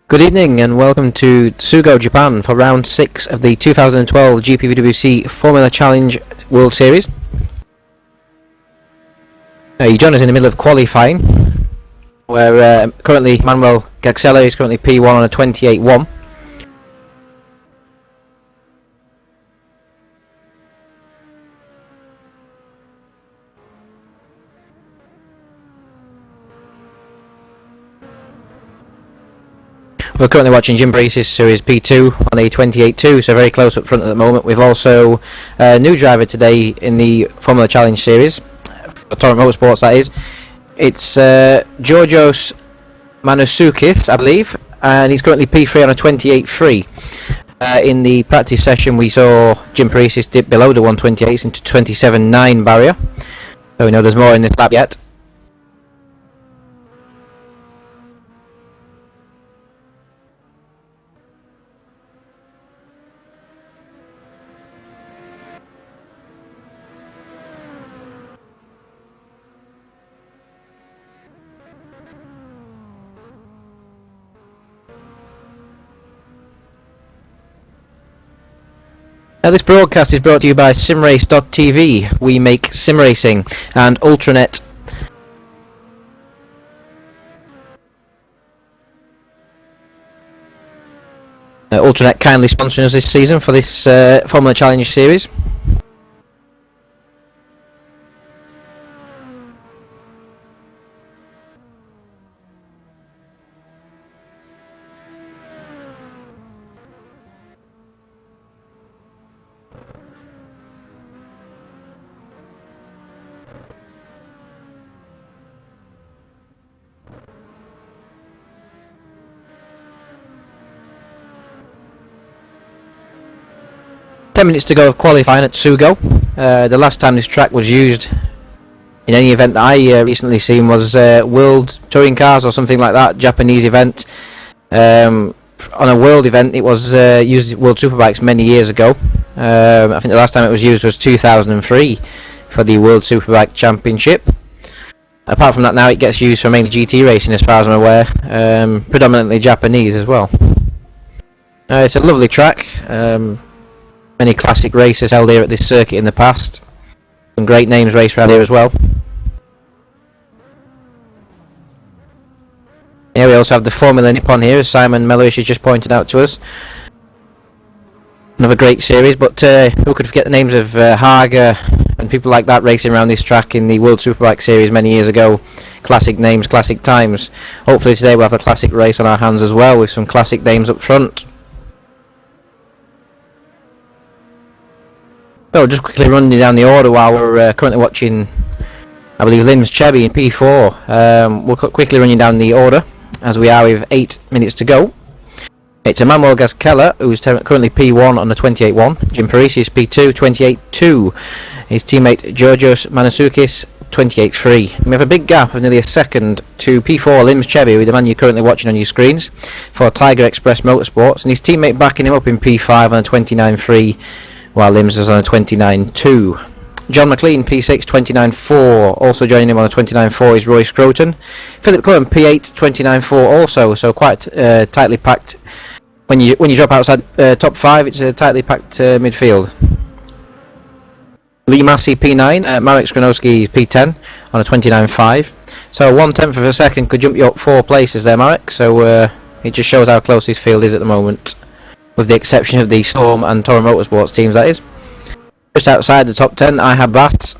Good evening and welcome to Sugo, Japan for round 6 of the 2012 GPVWC Formula Challenge World Series. You join us in the middle of qualifying, where currently Manuel Gaxella is currently P1 on a 28.1. We're currently watching Jim Prix's Series P2 on a 28.2, so very close up front at the moment. We've also a new driver today in the Formula Challenge Series, for Torrent Motorsports that is. It's Georgios Manousoukis, I believe, and he's currently P3 on a 28.3. In the practice session we saw Jim Prix's dip below the 128s into 27.9 barrier, so we know there's more in this lap yet. This broadcast is brought to you by simrace.tv. We make sim racing, and Ultranet. Ultranet kindly sponsoring us this season for this Formula Challenge Series. Minutes to go of qualifying at Sugo. The last time this track was used in any event that I recently seen was World Touring Cars or something like that, Japanese event. On a world event it was used at World Superbikes many years ago. I think the last time it was used was 2003 for the World Superbike Championship. Apart from that, now it gets used for mainly GT racing as far as I'm aware, predominantly Japanese as well. It's a lovely track. Many classic races held here at this circuit in the past. Some great names raced around here as well. Here we also have the Formula Nippon here, as Simon Meloish has just pointed out to us. Another great series, but who could forget the names of Haga and people like that racing around this track in the World Superbike series many years ago. Classic names, classic times. Hopefully today we'll have a classic race on our hands as well, with some classic names up front. So just quickly running down the order while we're currently watching, I believe, Lims Chebby in P4. We'll quickly run you down the order as we are with 8 minutes to go. It's Manuel Gaxella, who's currently P1 on the 28.1. Jim Prix is P2, 28.2. His teammate Georgios Manousoukis, 28.3. We have a big gap of nearly a second to P4 Lims Chebby, the man you're currently watching on your screens, for Tiger Express Motorsports, and his teammate backing him up in P5 on a 29.3. while Lims is on a 29.2. John McLean, P6, 29.4. Also joining him on a 29.4 is Roy Scroton. Philip Cullen, P8, 29.4 also, so quite tightly packed. When you drop outside top 5, it's a tightly packed midfield. Lee Massey, P9. Marek Skronowski, P10 on a 29.5. So 1/10 of a second could jump you up 4 places there, Marek. So it just shows how close this field is at the moment, with the exception of the Storm and Torrent Motorsports teams, that is. Just outside the top 10, I have Bass,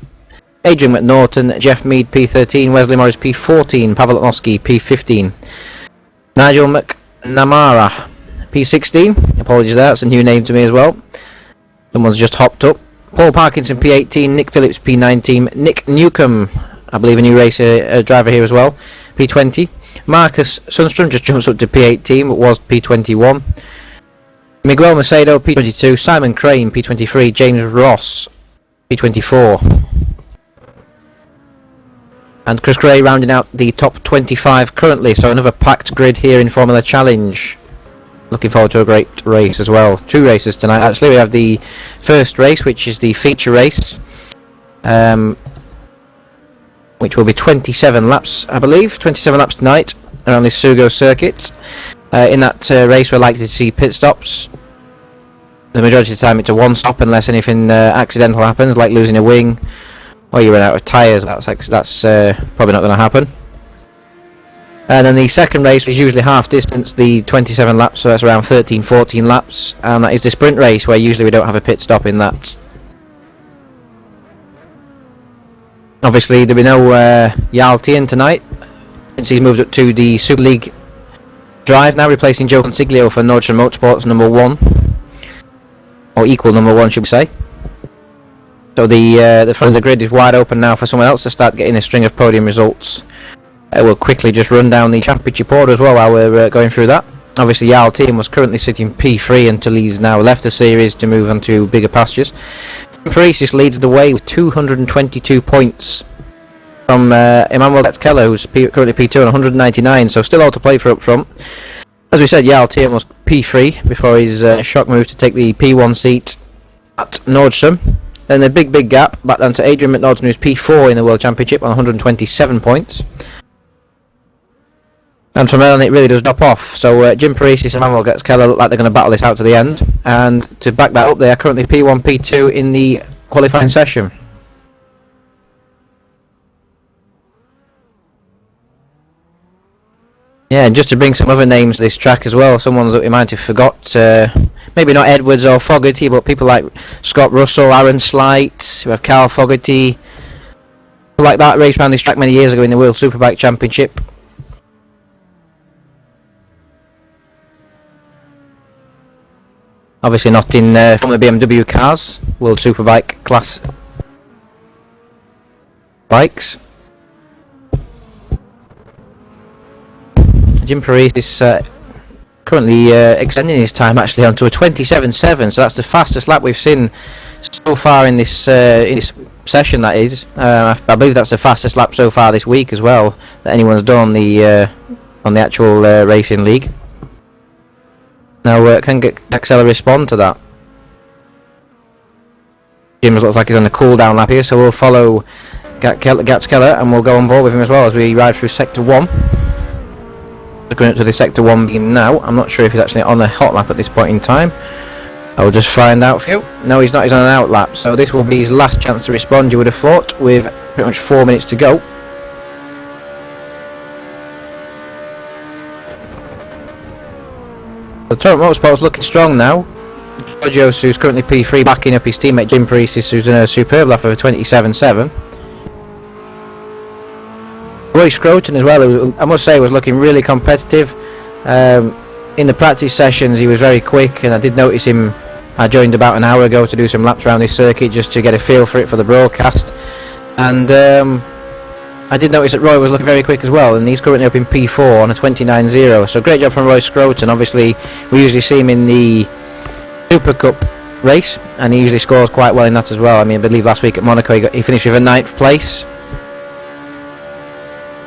Adrian McNaughton, Jeff Mead P13, Wesley Morris P14, Pavel Otnoski P15, Nigel McNamara P16, apologies there, that's a new name to me as well, someone's just hopped up. Paul Parkinson P18, Nick Phillips P19, Nick Newcomb, I believe a new racer driver here as well, P20, Marcus Sundstrom just jumps up to P18 but was P21, Miguel Macedo P22, Simon Crane P23, James Ross P24, and Chris Gray rounding out the top 25 currently, so another packed grid here in Formula Challenge. Looking forward to a great race as well. 2 races tonight actually. We have the first race, which is the feature race, which will be 27 laps, I believe, 27 laps tonight around this Sugo circuit. In that race we're likely to see pit stops. The majority of the time it's a one stop unless anything accidental happens, like losing a wing or you run out of tyres. That's probably not going to happen. And then the second race is usually half distance, the 27 laps, so that's around 13-14 laps, and that is the sprint race where usually we don't have a pit stop in that. Obviously there'll be no Yaltian tonight, since he's moved up to the Super League drive now, replacing Joe Consiglio for Nordstrom Motorsports number 1, or equal number 1 should we say. So the front of the grid is wide open now for someone else to start getting a string of podium results. We'll quickly just run down the championship order as well while we're going through that. Obviously Yaltian was currently sitting P3 until he's now left the series to move on to bigger pastures. Prix leads the way with 222 points from Emmanuel Keller, who's currently P2 on 199, so still all to play for up front. As we said, Yaltian was P3 before his shock move to take the P1 seat at Nordstrom. Then the big gap back down to Adrian McNaughton, who's P4 in the World Championship on 127 points. And from there on it really does drop off, so Jim Prix and Emmanuel Keller look like they're going to battle this out to the end, and to back that up they are currently P1, P2 in the qualifying session. Yeah, and just to bring some other names to this track as well, some ones that we might have forgot, maybe not Edwards or Fogarty, but people like Scott Russell, Aaron Slight, we have Carl Fogarty, people like that raced around this track many years ago in the World Superbike Championship. Obviously not in from the BMW cars, World Superbike class bikes. Jim Prix is currently extending his time actually onto a 27.7, so that's the fastest lap we've seen so far in this session. That is, I believe that's the fastest lap so far this week as well that anyone's done on the actual racing league. Now, can Axela respond to that? Jim looks like he's on the cool-down lap here, so we'll follow Gats Keller and we'll go on board with him as well as we ride through Sector 1. Going up to the Sector 1 beginning now. I'm not sure if he's actually on a hot lap at this point in time. I'll just find out for you. No, he's not, he's on an out lap, so this will be his last chance to respond, you would have thought, with pretty much 4 minutes to go. The Torrent Motorsport's looking strong now. Giorgio, who's currently P3, backing up his teammate Jim Prix, who's done a superb lap of a 27.7. Roy Scroton as well, who I must say was looking really competitive. In the practice sessions he was very quick, and I did notice him. I joined about an hour ago to do some laps around this circuit just to get a feel for it for the broadcast, and I did notice that Roy was looking very quick as well, and he's currently up in P4 on a 29.0, so great job from Roy Scroton. Obviously we usually see him in the Super Cup race and he usually scores quite well in that as well. I mean, I believe last week at Monaco he finished with a 9th place.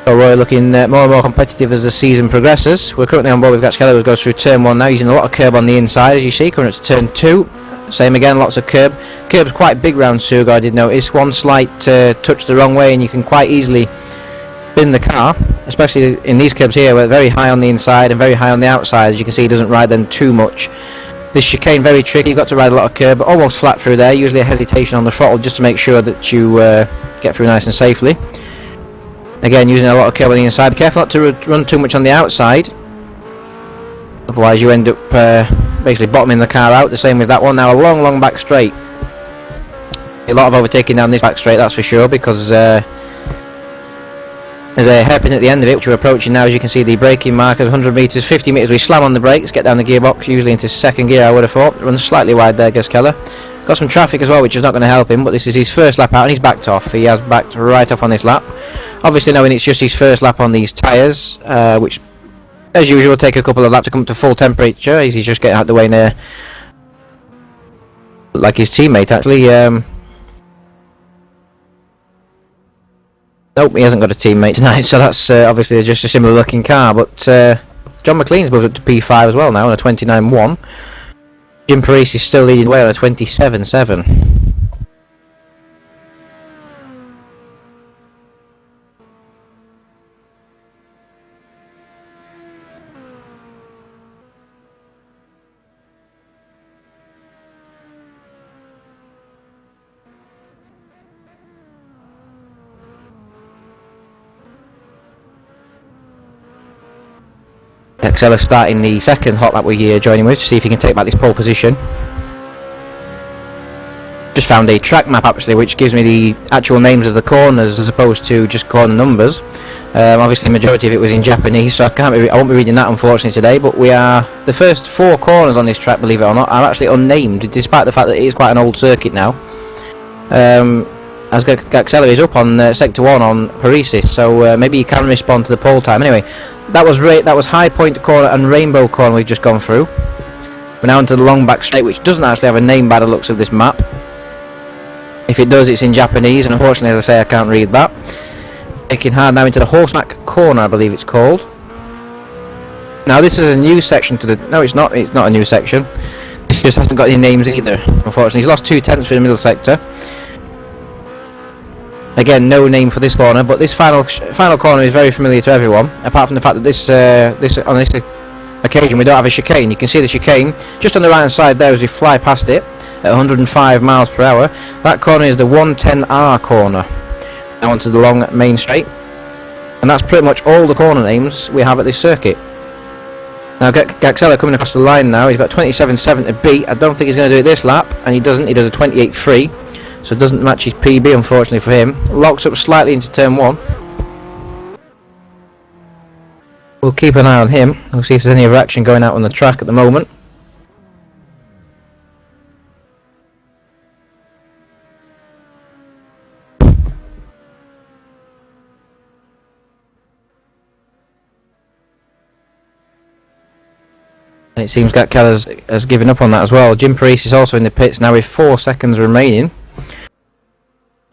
So Roy looking more and more competitive as the season progresses. We're currently on board with Gats Keller, who goes through turn 1 now, using a lot of curb on the inside as you see, coming up to turn 2. Same again, lots of curb. Curb's quite big round Sugo, I did notice. One slight touch the wrong way and you can quite easily spin the car, especially in these curbs here where they're very high on the inside and very high on the outside. As you can see, he doesn't ride them too much. This chicane very tricky, you've got to ride a lot of curb, almost flat through there, usually a hesitation on the throttle just to make sure that you get through nice and safely. Again, using a lot of curb on the inside. Be careful not to run too much on the outside, otherwise you end up basically bottoming the car out. The same with that one. Now a long back straight. A lot of overtaking down this back straight, that's for sure, because there's a hairpin at the end of it which we're approaching now. As you can see, the braking markers, 100 metres, 50 metres, we slam on the brakes, get down the gearbox, usually into second gear I would have thought. Runs slightly wide there, Gus Keller. Got some traffic as well, which is not going to help him, but this is his first lap out and he's backed off. He has backed right off on this lap. Obviously knowing it's just his first lap on these tyres, which as usual take a couple of laps to come to full temperature. He's just getting out of the way now, like his teammate actually. Nope, he hasn't got a teammate tonight, so that's obviously just a similar looking car, but John McLean's moved up to P5 as well now on a 29.1. Jim Prix is still leading the way on a 27.7. Excella starting the second hot lap we're joining with to see if he can take back this pole position. Just found a track map actually which gives me the actual names of the corners as opposed to just corner numbers. Obviously the majority of it was in Japanese, so I won't be reading that unfortunately today, but the first 4 corners on this track, believe it or not, are actually unnamed, despite the fact that it is quite an old circuit now. As Gaxella is up on Sector 1 on Prix, so maybe he can respond to the pole time. Anyway, that was High Point Corner and Rainbow Corner we've just gone through. We're now into the long back straight, which doesn't actually have a name by the looks of this map. If it does, it's in Japanese, and unfortunately, as I say, I can't read that. Taking hard now into the Horseback Corner, I believe it's called. Now, this is a new section to the... No, it's not a new section. It just hasn't got any names either, unfortunately. He's lost 2 tenths for the middle sector. Again, no name for this corner, but this final corner is very familiar to everyone, apart from the fact that on this occasion we don't have a chicane. You can see the chicane just on the right hand side there as we fly past it at 105 miles per hour. That corner is the 110R corner. Now onto the long main straight, and that's pretty much all the corner names we have at this circuit. Now Gaxella coming across the line now. He's got 27.7 to beat. I don't think he's going to do it this lap, and he doesn't. He does a 28.3, so it doesn't match his PB unfortunately for him. Locks up slightly into turn 1. We'll keep an eye on him. We'll see if there's any other action going out on the track at the moment. And it seems Gaxella has given up on that as well. Jim Prix is also in the pits now with 4 seconds remaining.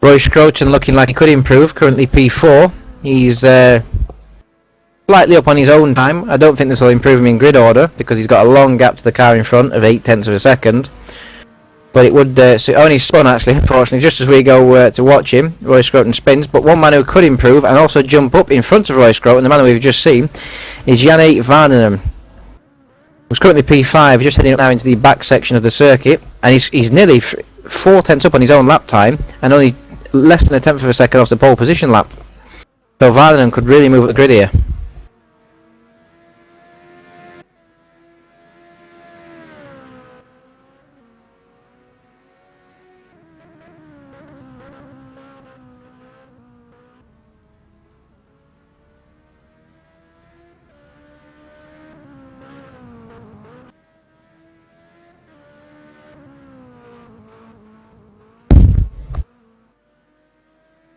Roy Scroton looking like he could improve, currently P4. He's slightly up on his own time. I don't think this will improve him in grid order because he's got a long gap to the car in front of 8 tenths of a second. But it would only spun actually, unfortunately, just as we go to watch him. Roy Scroton spins, but one man who could improve and also jump up in front of Roy Scroton, the man we've just seen, is Janne Varnenen, who's currently P5, just heading up now into the back section of the circuit, and he's nearly 4 tenths up on his own lap time, and only less than a tenth of a second off the pole position lap. So Varnenen could really move up the grid here.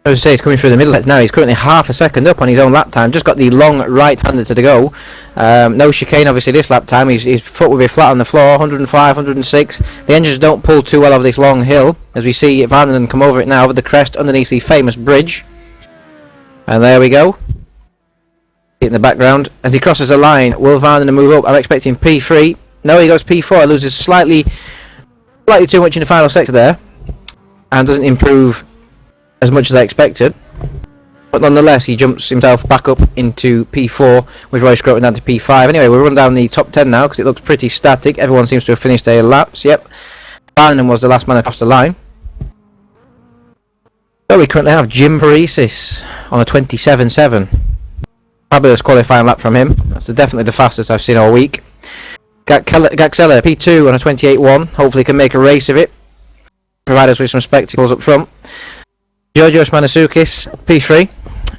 As I say, he's coming through the middle now. He's currently half a second up on his own lap time. Just got the long right-hander to the go. No chicane, obviously, this lap time. His foot will be flat on the floor, 105, 106. The engines don't pull too well over this long hill, as we see Varnenen come over it now, over the crest, underneath the famous bridge. And there we go. In the background. As he crosses the line, will Varnenen move up? I'm expecting P3. No, he goes P4. Loses slightly too much in the final sector there. And doesn't improve as much as I expected, but nonetheless he jumps himself back up into P4 with Roy Scroton down to P5. Anyway, we'll run down the top 10 now because it looks pretty static. Everyone seems to have finished their laps. Yep, Varnenen was the last man across the line. So we currently have Jim Prix on a 27.7. Fabulous qualifying lap from him. That's definitely the fastest I've seen all week. Gaxella P2 on a 28.1. Hopefully can make a race of it, provide us with some spectacles up front. Georgios Manasukis, P3.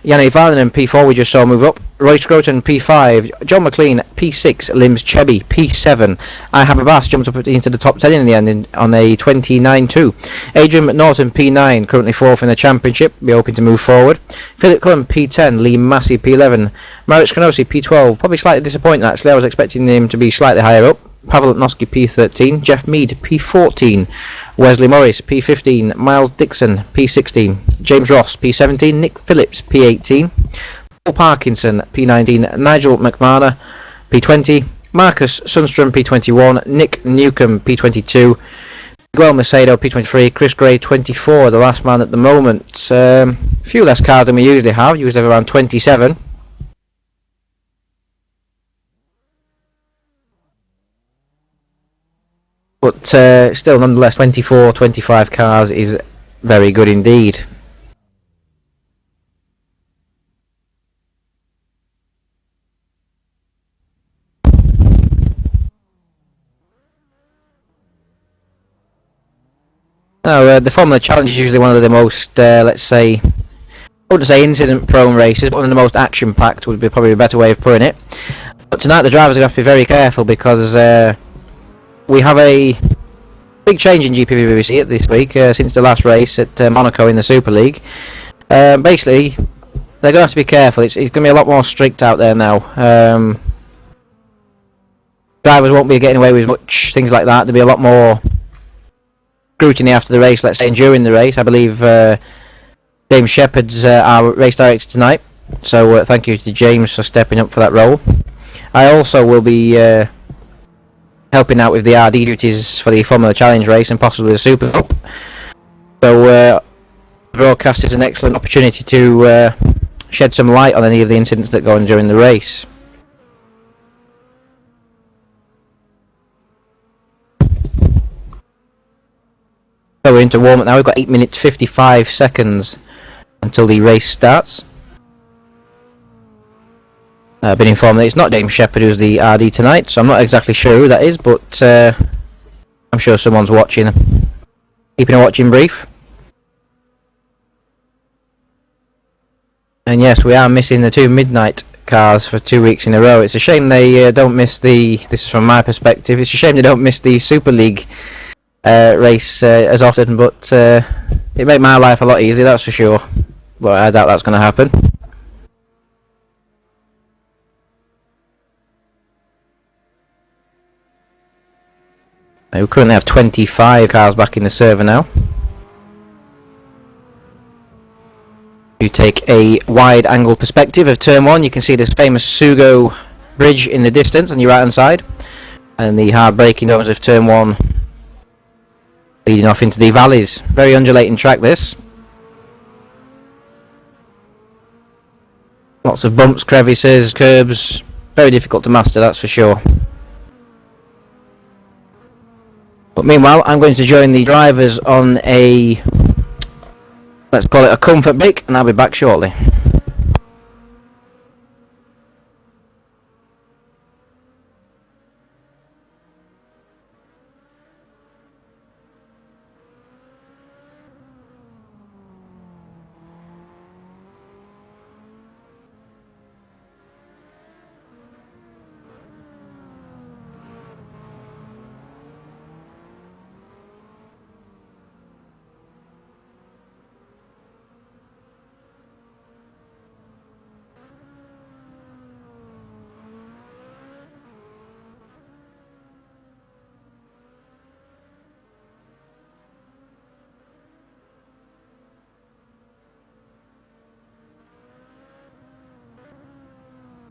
Janne Varnenen, P4, we just saw move up. Roy Scroton, P5. John McLean, P6. Limbs Chebby, P7. I Have a Bass jumped up into the top 10 in the end on a 29.2. Adrian McNaughton, P9, currently 4th in the championship, be hoping to move forward. Philip Cullen, P10. Lee Massey, P11. Marek Skronowski, P12. Probably slightly disappointing actually, I was expecting him to be slightly higher up. Pavel Lipnowski, P13. Jeff Mead, P14. Wesley Morris, P15. Miles Dixon, P16. James Ross, P17. Nick Phillips, P18. Paul Parkinson, P19. Nigel McMahon, P20. Marcus Sundstrom, P21. Nick Newcomb, P22. Miguel Macedo, P23. Chris Gray, 24, the last man at the moment. A few less cars than we usually have. Usually have around 27. But still, nonetheless, 24, 25 cars is very good indeed. Now, the Formula Challenge is usually one of the most, let's say, I wouldn't say incident-prone races, but one of the most action-packed would be probably a better way of putting it. But tonight the drivers are going to have to be very careful because we have a big change in GPVWC this week since the last race at Monaco in the Super League. Basically, they're going to have to be careful. It's going to be a lot more strict out there now. Drivers won't be getting away with much things like that. There'll be a lot more scrutiny after the race, let's say, and during the race. I believe James Shepherd's our race director tonight, so thank you to James for stepping up for that role. I also will be helping out with the RD duties for the Formula Challenge race and possibly the Super Cup. So the broadcast is an excellent opportunity to shed some light on any of the incidents that go on during the race. So we're into warm-up now. We've got 8 minutes 55 seconds until the race starts. I've been informed that it's not James Shepherd who's the RD tonight, so I'm not exactly sure who that is, but I'm sure someone's watching, keeping a watching brief. And yes, we are missing the 2 midnight cars for 2 weeks in a row. It's a shame they don't miss the, this is from my perspective, it's a shame they don't miss the Super League race as often, but it made my life a lot easier, that's for sure. But I doubt that's going to happen. We currently have 25 cars back in the server now. You take a wide angle perspective of turn 1, you can see this famous Sugo bridge in the distance on your right hand side, and the hard braking zones of turn 1 leading off into the valleys. Very undulating track this. Lots of bumps, crevices, curbs. Very difficult to master, that's for sure. But meanwhile, I'm going to join the drivers on a, let's call it a comfort break, and I'll be back shortly.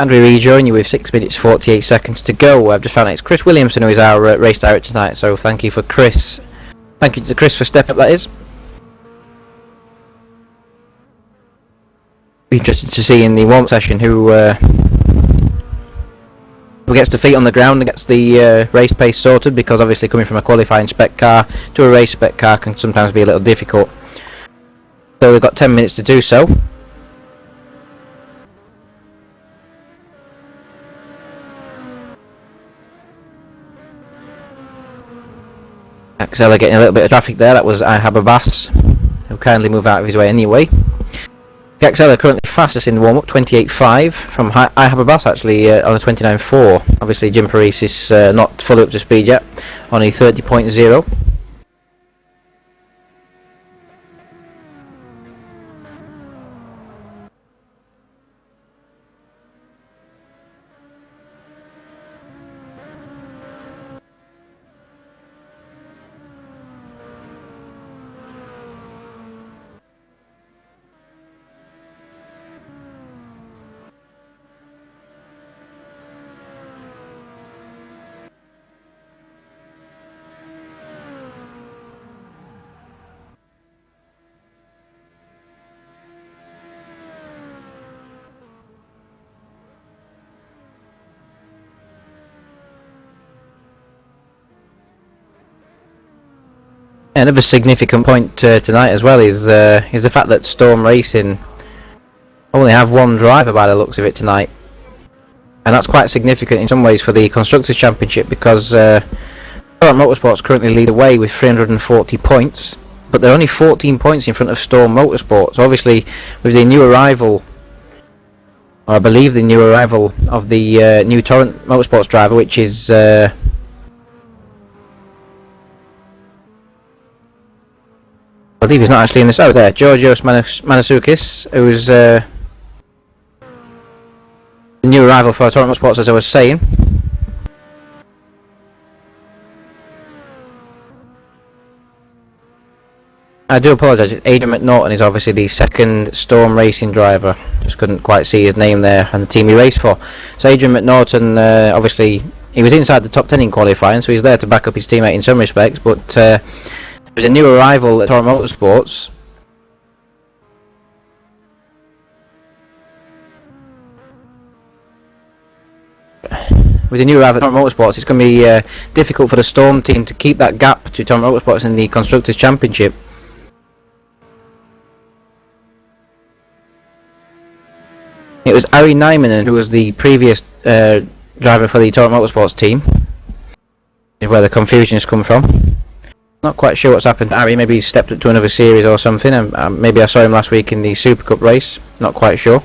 And we rejoin you with 6 minutes 48 seconds to go. I've just found out it's Chris Williamson who is our race director tonight, so thank you for Chris. Thank you to Chris for stepping up, that is. Be interested to see in the warm-up session who gets the feet on the ground and gets the race pace sorted, because obviously coming from a qualifying spec car to a race spec car can sometimes be a little difficult. So we've got 10 minutes to do so. Axela getting a little bit of traffic there. That was Ahababas, who kindly moved out of his way anyway. Axela currently fastest in the warm-up, 28.5 from Ahababas, actually on a 29.4. Obviously Jim Paris is not fully up to speed yet, on a 30.0. Another significant point tonight as well is the fact that Storm Racing only have one driver by the looks of it tonight, and that's quite significant in some ways for the Constructors' Championship, because Motorsports currently lead away with 340 points, but they're only 14 points in front of Storm Motorsports. Obviously, with the new arrival, or I believe the new arrival of the new Torrent Motorsports driver, which is I believe he's not actually in this. Oh, there, Georgios Manasukis, who's the new arrival for Torrent Motorsports, as I was saying. I do apologise, Adrian McNaughton is obviously the second Storm Racing driver. Just couldn't quite see his name there and the team he raced for. So Adrian McNaughton, obviously, he was inside the top 10 in qualifying, so he's there to back up his teammate in some respects, but there's a new arrival at Torrent Motorsports. With a new arrival at Torrent Motorsports, it's going to be difficult for the Storm team to keep that gap to Torrent Motorsports in the Constructors' Championship. It was Ari Nijmenen who was the previous driver for the Torrent Motorsports team. Is where the confusion has come from. Not quite sure what's happened to Ari. Maybe he's stepped up to another series or something. Maybe I saw him last week in the Super Cup race. Not quite sure.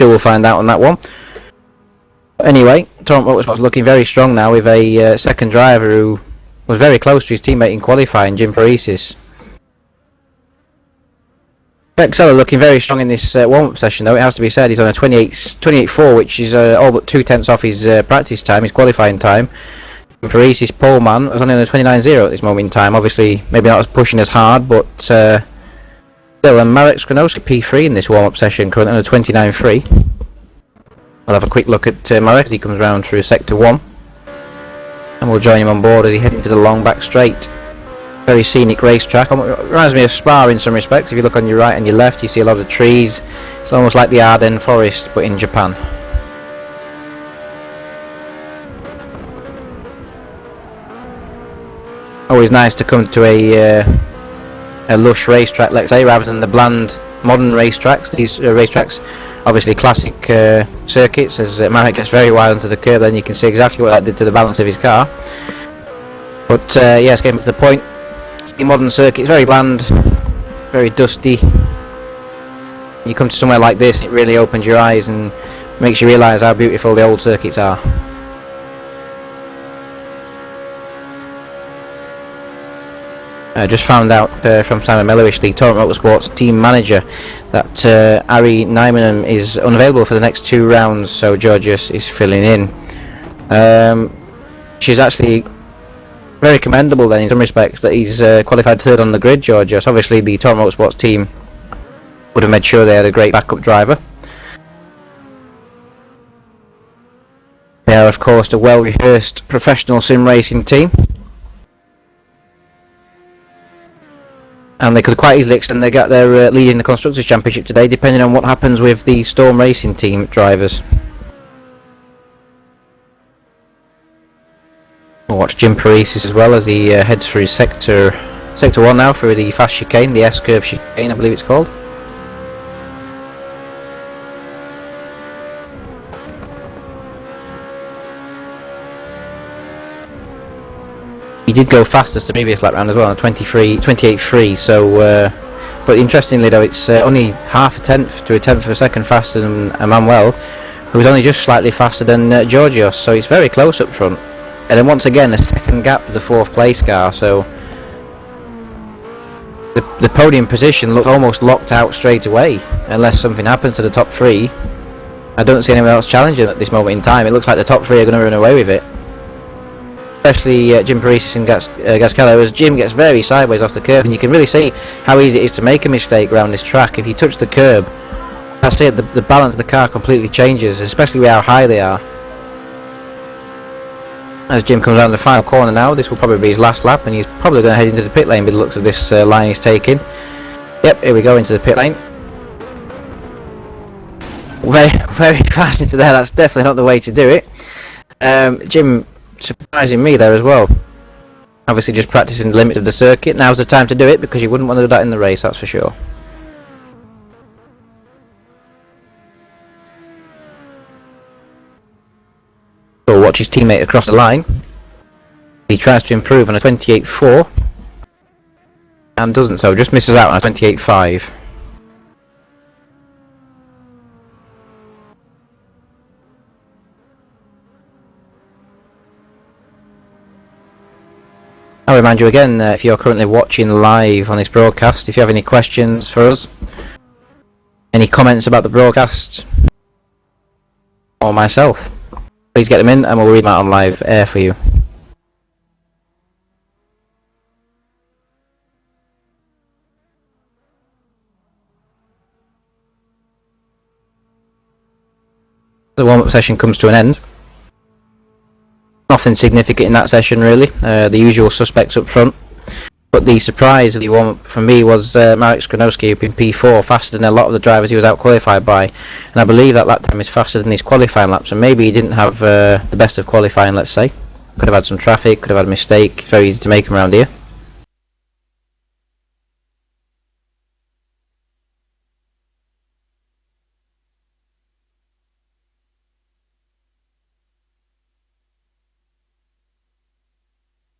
Sure, we'll find out on that one. But anyway, Torrent Motorsports looking very strong now with a second driver who was very close to his teammate in qualifying, Jim Prix. Bexella looking very strong in this warm-up session, though, it has to be said. He's on a 28.4, which is all but 2/10 off his practice time, his qualifying time. Paris's poleman was only on a 29.0 at this moment in time. Obviously, maybe not as pushing as hard, but still. And Marek Skronowski P3 in this warm-up session, currently on a 29.3. We'll have a quick look at Marek as he comes round through Sector 1. And we'll join him on board as he heads into the long back straight. Very scenic racetrack. Reminds me of Spa in some respects. If you look on your right and your left, you see a lot of trees. It's almost like the Ardennes forest, but in Japan. Always nice to come to a lush racetrack, let's say, rather than the bland modern racetracks. These racetracks, obviously classic circuits. As Marek gets very wide onto the curb, then you can see exactly what that did to the balance of his car. But yes, getting to the point. The modern circuit is very bland, very dusty. You come to somewhere like this, it really opens your eyes and makes you realise how beautiful the old circuits are. I just found out from Simon Melowish, the Torrent Motorsports team manager, that Ari Nijmenen is unavailable for the next 2 rounds, so Georgios is filling in. She's actually very commendable then in some respects that he's qualified third on the grid, Georgios. Obviously the Torrent Motorsports team would have made sure they had a great backup driver. They are of course a well-rehearsed professional sim racing team. And they could quite easily extend their lead in the Constructors' Championship today, depending on what happens with the Storm Racing team drivers. We'll watch Jim Paris as well as he heads through Sector 1 now, through the fast chicane, the S-curve chicane I believe it's called. He did go fastest the previous lap round as well, on 28.3, so but interestingly though, it's only half a tenth to a tenth of a second faster than Emmanuel, who's only just slightly faster than Georgios, so it's very close up front. And then once again a second gap to the 4th place car, so the podium position looks almost locked out straight away, unless something happens to the top 3. I don't see anyone else challenging at this moment in time. It looks like the top 3 are going to run away with it. Especially Jim Paris and Gasquello, as Jim gets very sideways off the curb, and you can really see how easy it is to make a mistake around this track. If you touch the curb, that's it, the balance of the car completely changes, especially with how high they are. As Jim comes around the final corner now, this will probably be his last lap, and he's probably going to head into the pit lane by the looks of this line he's taking. Yep, here we go into the pit lane. Very, very fast into there, that's definitely not the way to do it. Jim surprising me there as well. Obviously just practicing the limits of the circuit. Now's the time to do it, because you wouldn't want to do that in the race, that's for sure. So watch his teammate across the line. He tries to improve on a 28.4. and doesn't, so just misses out on a 28.5. I'll remind you again, if you're currently watching live on this broadcast, if you have any questions for us, any comments about the broadcast, or myself, please get them in and we'll read them out on live air for you. The warm-up session comes to an end. Nothing significant in that session really, the usual suspects up front. But the surprise of the warm-up for me was Marek Skronowski up in P4, faster than a lot of the drivers he was out-qualified by. And I believe that lap time is faster than his qualifying laps, and maybe he didn't have the best of qualifying, let's say. Could have had some traffic, could have had a mistake, it's very easy to make them around here.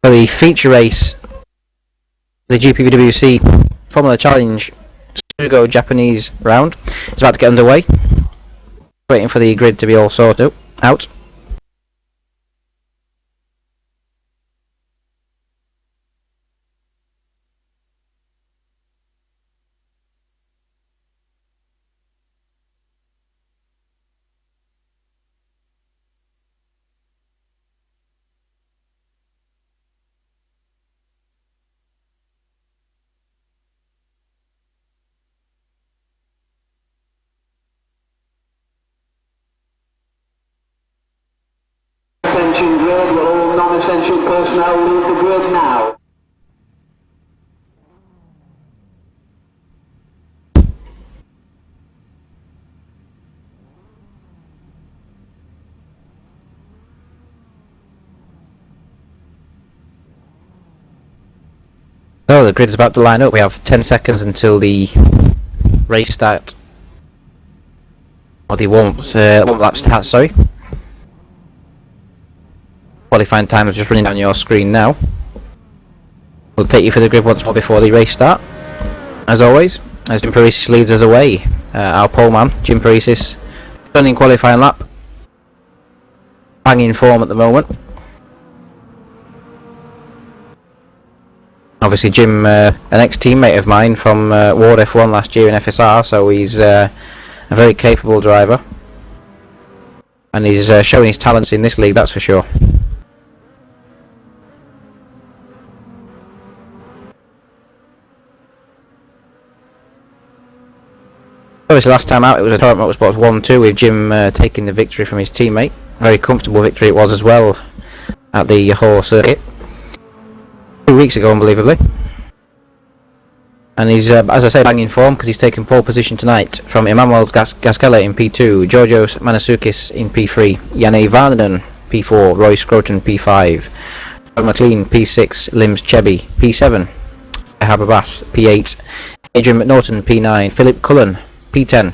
For the feature race, the GPVWC Formula Challenge Sugo Japanese round is about to get underway. Waiting for the grid to be all sorted out. Attention grid, will all non-essential personnel leave the grid now? So the grid is about to line up. We have 10 seconds until the race start. Or the warm lap start, sorry. Qualifying time is just running down your screen now. We'll take you for the grid once more before the race start. As always, as Jim Parisis leads us away, our pole man, Jim Parisis, running qualifying lap. Banging form at the moment. Obviously Jim, an ex-teammate of mine from Ward F1 last year in FSR, so he's a very capable driver. And he's showing his talents in this league, that's for sure. Obviously last time out it was a Torrent Motorsports 1-2 with Jim taking the victory from his teammate. Very comfortable victory it was as well at the Hall circuit. 2 weeks ago, unbelievably. And he's, as I say, banging form because he's taken pole position tonight from Emanuel Gasquele in P2, Georgios Manasukis in P3, Janne Varninen P4, Roy Scroton P5, Doug McLean P6, Lims Chebby P7, Hababas P8, Adrian McNaughton P9, Philip Cullen P10,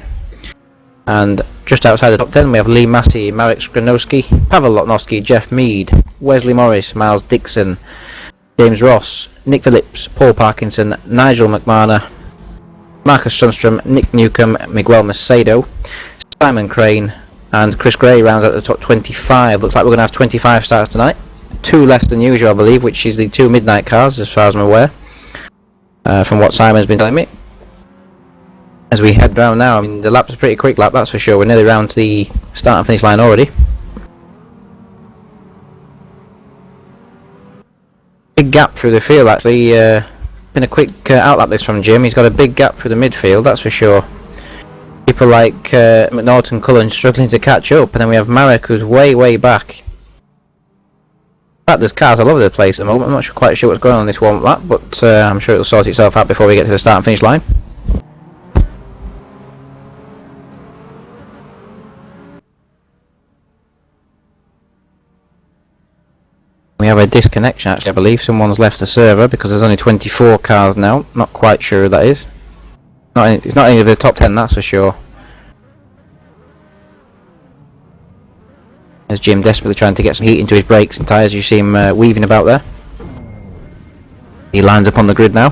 and just outside the top 10 we have Lee Massey, Marek Skronowski, Pavel Lotnowski, Jeff Mead, Wesley Morris, Miles Dixon, James Ross, Nick Phillips, Paul Parkinson, Nigel McMahon, Marcus Sundstrom, Nick Newcomb, Miguel Macedo, Simon Crane, and Chris Gray rounds out the top 25. Looks like we're going to have 25 starts tonight. 2 less than usual, I believe, which is the 2 midnight cars, as far as I'm aware, from what Simon's been telling me. As we head round now, I mean, the lap's a pretty quick lap, that's for sure. We're nearly round to the start and finish line already. Big gap through the field, actually. Been a quick outlap this from Jim. He's got a big gap through the midfield, that's for sure. People like McNaughton, Cullen struggling to catch up, and then we have Marek, who's way back. In fact, there's cars all over the place at the moment. I'm not quite sure what's going on in this warm-up lap, but I'm sure it'll sort itself out before we get to the start and finish line. We have a disconnection, actually, I believe. Someone's left the server because there's only 24 cars now. Not quite sure who that is. It's not any of the top 10, that's for sure. There's Jim desperately trying to get some heat into his brakes and tyres. You see him weaving about there. He lines up on the grid now.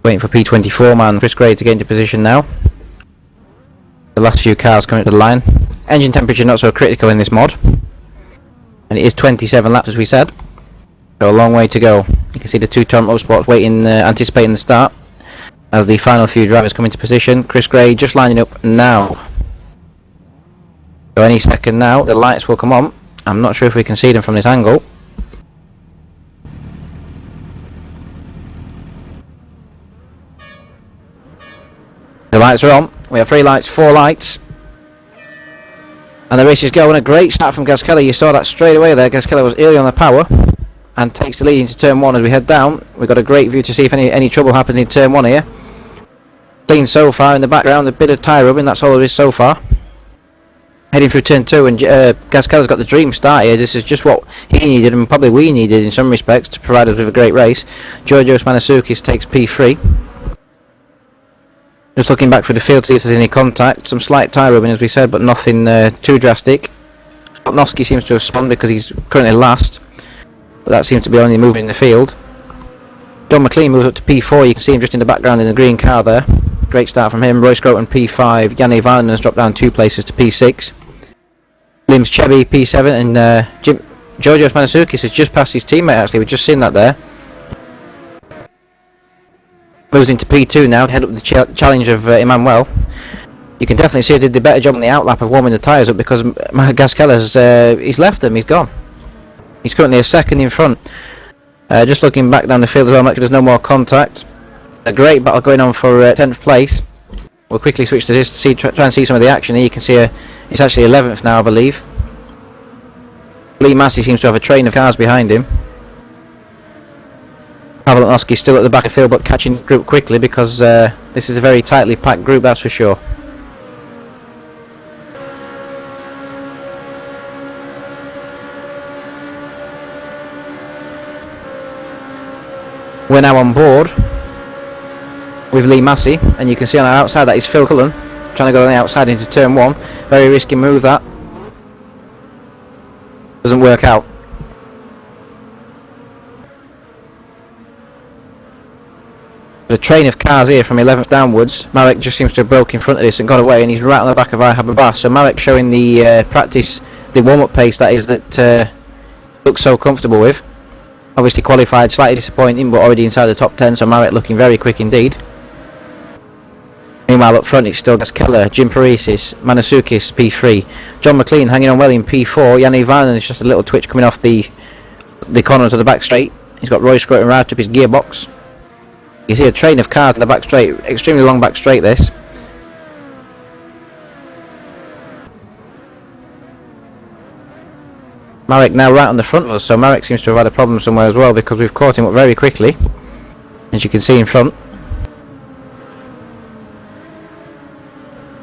Waiting for P24 man Chris Gray to get into position now. The last few cars coming to the line. Engine temperature not so critical in this mod. And it is 27 laps as we said. So a long way to go. You can see the two Toronto Motorsports waiting, anticipating the start. As the final few drivers come into position. Chris Gray just lining up now. So any second now the lights will come on. I'm not sure if we can see them from this angle. The lights are on. We have 3 lights, 4 lights. And the race is going. A great start from Gaskelli. You saw that straight away there. Gaskelli was early on the power. And takes the lead into turn 1 as we head down. We've got a great view to see if any trouble happens in turn 1 here. Clean so far in the background. A bit of tyre rubbing. That's all there is so far. Heading through turn 2. And Gaskelli's got the dream start here. This is just what he needed and probably we needed in some respects to provide us with a great race. Georgios Manasukis takes P3. Just looking back through the field to see if there's any contact. Some slight tyre rubbing as we said, but nothing too drastic. Noski seems to have spun because he's currently last. But that seems to be only moving in the field. John McLean moves up to P4. You can see him just in the background in the green car there. Great start from him. Roy Scroton P5. Yanni Varnon has dropped down 2 places to P6. Lims Chevy P7 and Georgios Manasukis has just passed his teammate actually. We've just seen that there. Moves into P2 now, head up the challenge of Emmanuel. You can definitely see he did the better job on the outlap of warming the tyres up because Gaskelli's he's left them, he's gone. He's currently a second in front. Just looking back down the field as well, make sure there's no more contact. A great battle going on for 10th place. We'll quickly switch to this to try and see some of the action here. You can see it's actually 11th now I believe. Lee Massey seems to have a train of cars behind him. Pavel Noski still at the back of the field but catching the group quickly because this is a very tightly packed group, that's for sure. We're now on board with Lee Massey and you can see on our outside that is Phil Cullen trying to go on the outside into turn 1. Very risky move that. Doesn't work out. The train of cars here from 11th downwards. Marek just seems to have broke in front of this and got away and he's right on the back of Haber-Bas. So Marek showing the practice, the warm-up pace that is that looks so comfortable with. Obviously qualified, slightly disappointing but already inside the top 10 so Marek looking very quick indeed. Meanwhile up front it's still Gaskeller, Jim Parisis, Manasukis P3. John McLean hanging on well in P4. Yanni Varnon is just a little twitch coming off the corner to the back straight. He's got Roy Scroton right up his gearbox. You see a train of cars in the back straight, extremely long back straight this. Marek now right on the front of us, so Marek seems to have had a problem somewhere as well because we've caught him up very quickly, as you can see in front.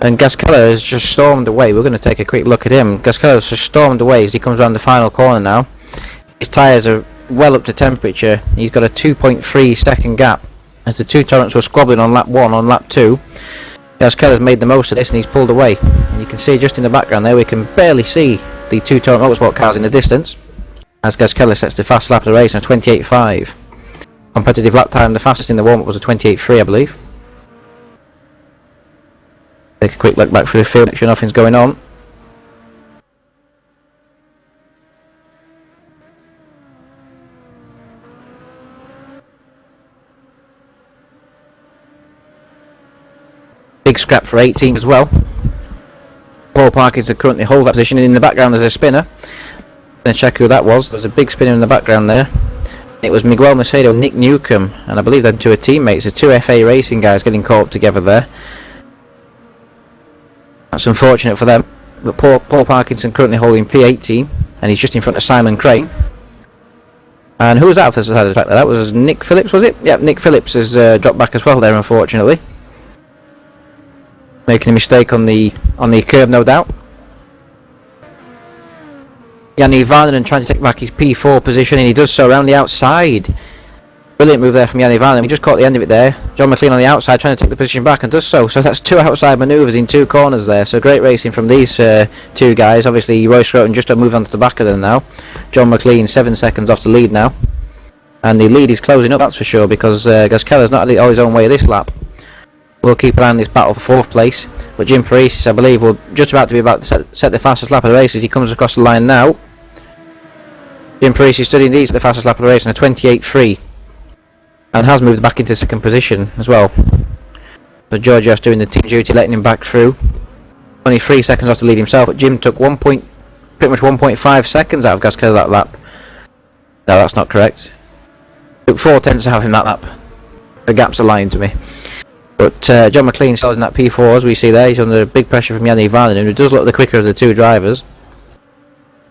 And Gaskeller has just stormed away. We're going to take a quick look at him. Gaskeller has just stormed away as he comes around the final corner now. His tyres are well up to temperature. He's got a 2.3 second gap. As the two Torrents were squabbling on lap 1, on lap 2, Gaskeller's made the most of this and he's pulled away. And you can see just in the background there, we can barely see the two Torrent Motorsport cars in the distance. As Gaskeller sets the fast lap of the race on a 28.5. Competitive lap time, the fastest in the warm-up was a 28.3 I believe. Take a quick look back through the field, make sure nothing's going on. Big scrap for 18 as well. Paul Parkinson currently holds that position, and in the background there's a spinner. I'm going to check who that was. There's a big spinner in the background there. It was Miguel Macedo, Nick Newcomb, and I believe them two are teammates. The two FA Racing guys getting caught up together there. That's unfortunate for them. But Paul Parkinson currently holding P18, and he's just in front of Simon Crane. And who was that off the side of the track there? That was Nick Phillips, was it? Yep, Nick Phillips has dropped back as well there, unfortunately. Making a mistake on the curb, no doubt. Yanni Varnon trying to take back his P4 position, and he does so around the outside. Brilliant move there from Yanni Varnon. He just caught the end of it there. John McLean on the outside trying to take the position back and does so. So that's two outside manoeuvres in two corners there. So great racing from these two guys. Obviously Roy Scroton just moved on to the back of them now. John McLean 7 seconds off the lead now. And the lead is closing up, that's for sure, because Gaskella's not all his own way this lap. We'll keep an eye on this battle for 4th place, but Jim Prix, I believe, will just about to set the fastest lap of the race as he comes across the line now. Jim Prix is studying these at the fastest lap of the race on a 28.3 and has moved back into 2nd position as well. So Georgios doing the team duty, letting him back through. Only 3 seconds off to lead himself, but Jim took pretty much 1.5 seconds out of Gaskella that lap. No, that's not correct. Took 4 tenths to have him that lap. The gaps are lying to me. But John McLean still in that P4 as we see there. He's under big pressure from Yannick Varnen, who does look the quicker of the 2 drivers.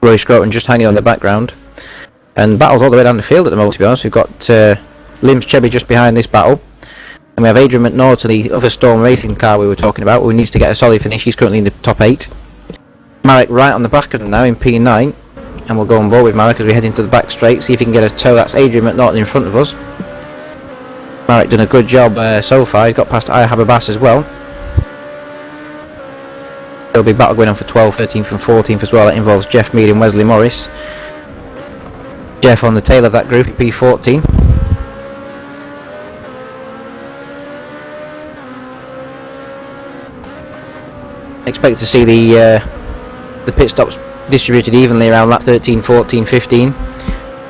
Roy Scroton just hanging on the background. And battles all the way down the field at the moment, to be honest. We've got Lims Chebby just behind this battle. And we have Adrian McNaughton, the other Storm Racing car we were talking about, who needs to get a solid finish. He's currently in the top 8. Marek right on the back of them now in P9. And we'll go on board with Marek as we head into the back straight, see if he can get a tow. That's Adrian McNaughton in front of us. Marek done a good job so far. He's got past Aya Hababas as well. There'll be battle going on for 12th, 13th and 14th as well. That involves Jeff Mead and Wesley Morris. Jeff on the tail of that group at P14. Expect to see the pit stops distributed evenly around lap 13, 14, 15.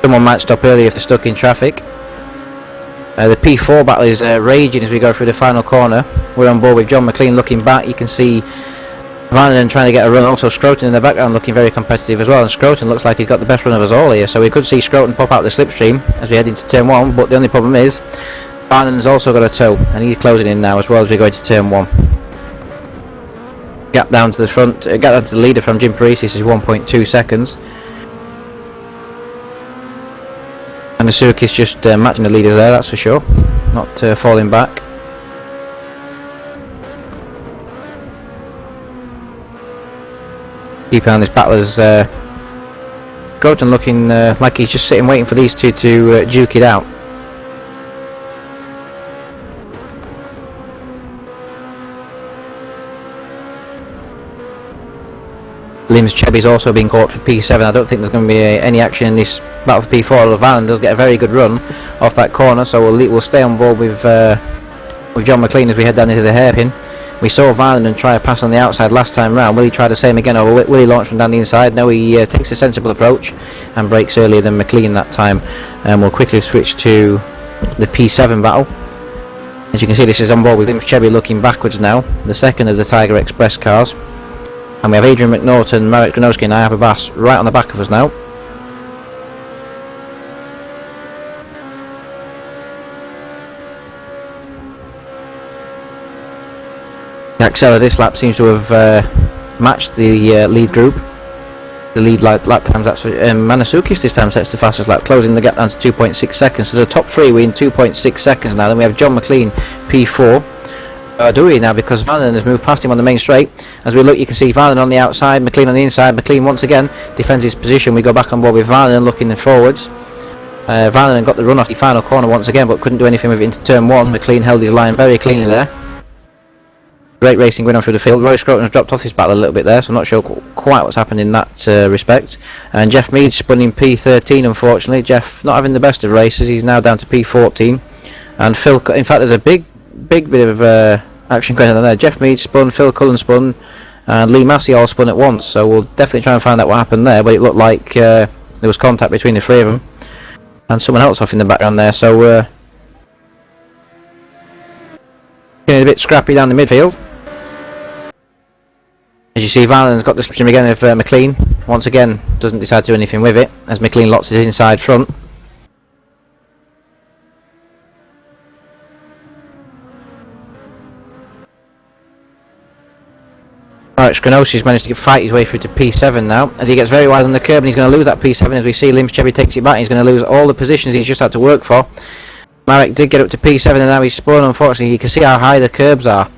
Someone might stop early if they're stuck in traffic. The P4 battle is raging as we go through the final corner. We're on board with John McLean looking back. You can see Varnen trying to get a run. Also Scroton in the background looking very competitive as well. And Scroton looks like he's got the best run of us all here. So we could see Scroton pop out the slipstream as we head into turn 1. But the only problem is Varnen's also got a tow. And he's closing in now as well as we go into turn 1. Gap down to the front. Gap down to the leader from Jim Parisi is 1.2 seconds. And the Surkis just matching the leaders there, that's for sure. Not falling back. Keep on this battle as Groton looking like he's just sitting waiting for these two to duke it out. Lims Chebby's also being caught for P7. I don't think there's going to be any action in this battle for P4. Although Varnen does get a very good run off that corner, so we'll stay on board with John McLean as we head down into the hairpin. We saw Varnen try a pass on the outside last time round. Will he try the same again, or will he launch from down the inside? No, he takes a sensible approach and brakes earlier than McLean that time. And we'll quickly switch to the P7 battle. As you can see, this is on board with Lims Chebby looking backwards now, the second of the Tiger Express cars. And we have Adrian McNaughton, Marek Gronowski and Aya Hababas right on the back of us now. The Axela this lap seems to have matched the lead group. The lead lap times, that's for Manasukis this time sets the fastest lap, closing the gap down to 2.6 seconds. So the top 3 we're in 2.6 seconds now. Then we have John McLean, P4. Dewey now, because Varnen has moved past him on the main straight. As we look, you can see Varnen on the outside, McLean on the inside. McLean once again defends his position. We go back on board with Varnen looking forwards. Varnen got the run off the final corner once again, but couldn't do anything with it into turn 1. McLean held his line very cleanly there. Great racing going on through the field. Roy Scroton has dropped off his battle a little bit there, so I'm not sure quite what's happened in that respect. And Jeff Mead spun in P13, unfortunately. Jeff not having the best of races. He's now down to P14. And Phil, in fact, there's a big bit of action going on there. Jeff Mead spun, Phil Cullen spun, and Lee Massey all spun at once. So we'll definitely try and find out what happened there. But it looked like there was contact between the 3 of them, and someone else off in the background there. So getting a bit scrappy down the midfield. As you see, Varnen's got the slipstream again of McLean. Once again, doesn't decide to do anything with it as McLean lots it inside front. Alright, Skronosi's managed to fight his way through to P7 now, as he gets very wide on the curb, and he's going to lose that P7 as we see Lims Chebby takes it back. He's going to lose all the positions he's just had to work for. Marek did get up to P7 and now he's spun. Unfortunately, you can see how high the curbs are.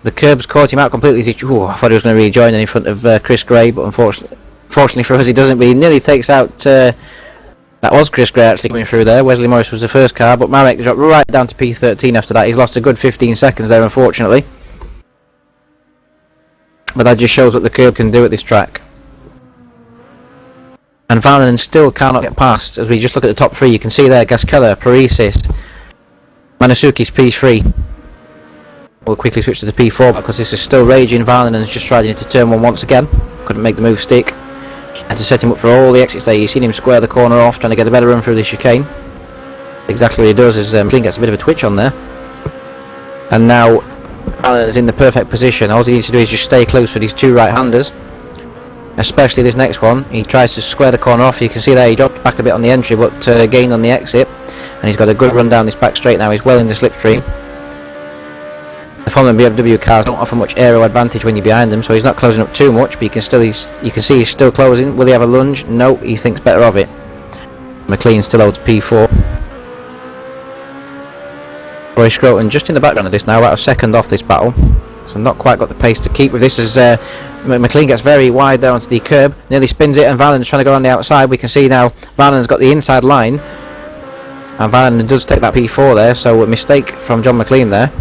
The curbs caught him out completely. I thought he was going to rejoin in front of Chris Gray, but unfortunately for us he doesn't, but he nearly takes out that was Chris Gray actually coming through there. Wesley Morris was the first car, but Marek dropped right down to P13 after that. He's lost a good 15 seconds there, unfortunately. But that just shows what the curb can do at this track. And Vananen still cannot get past. As we just look at the top three, you can see there Gaskeller, Prix, Manasuki's P3. We'll quickly switch to the P4 because this is still raging. Vananen's just tried into turn 1 once again. Couldn't make the move stick. Had to set him up for all the exits there. You've seen him square the corner off, trying to get a better run through the chicane. Exactly what he does is McLean gets a bit of a twitch on there. And now Vananen is in the perfect position. All he needs to do is just stay close for these two right-handers. Especially this next one. He tries to square the corner off. You can see there he dropped back a bit on the entry but gained on the exit. And he's got a good run down this back straight now. He's well in the slipstream. The Formula BMW cars don't offer much aero advantage when you're behind them, so he's not closing up too much, but you can see he's still closing. Will he have a lunge? No, he thinks better of it. McLean still holds P4. Roy Scroton just in the background of this now, about a second off this battle, so not quite got the pace to keep with this as McLean gets very wide there onto the curb, nearly spins it, and Vananen's trying to go on the outside. We can see now Vananen's got the inside line, and Vananen does take that P4 there, so a mistake from John McLean there.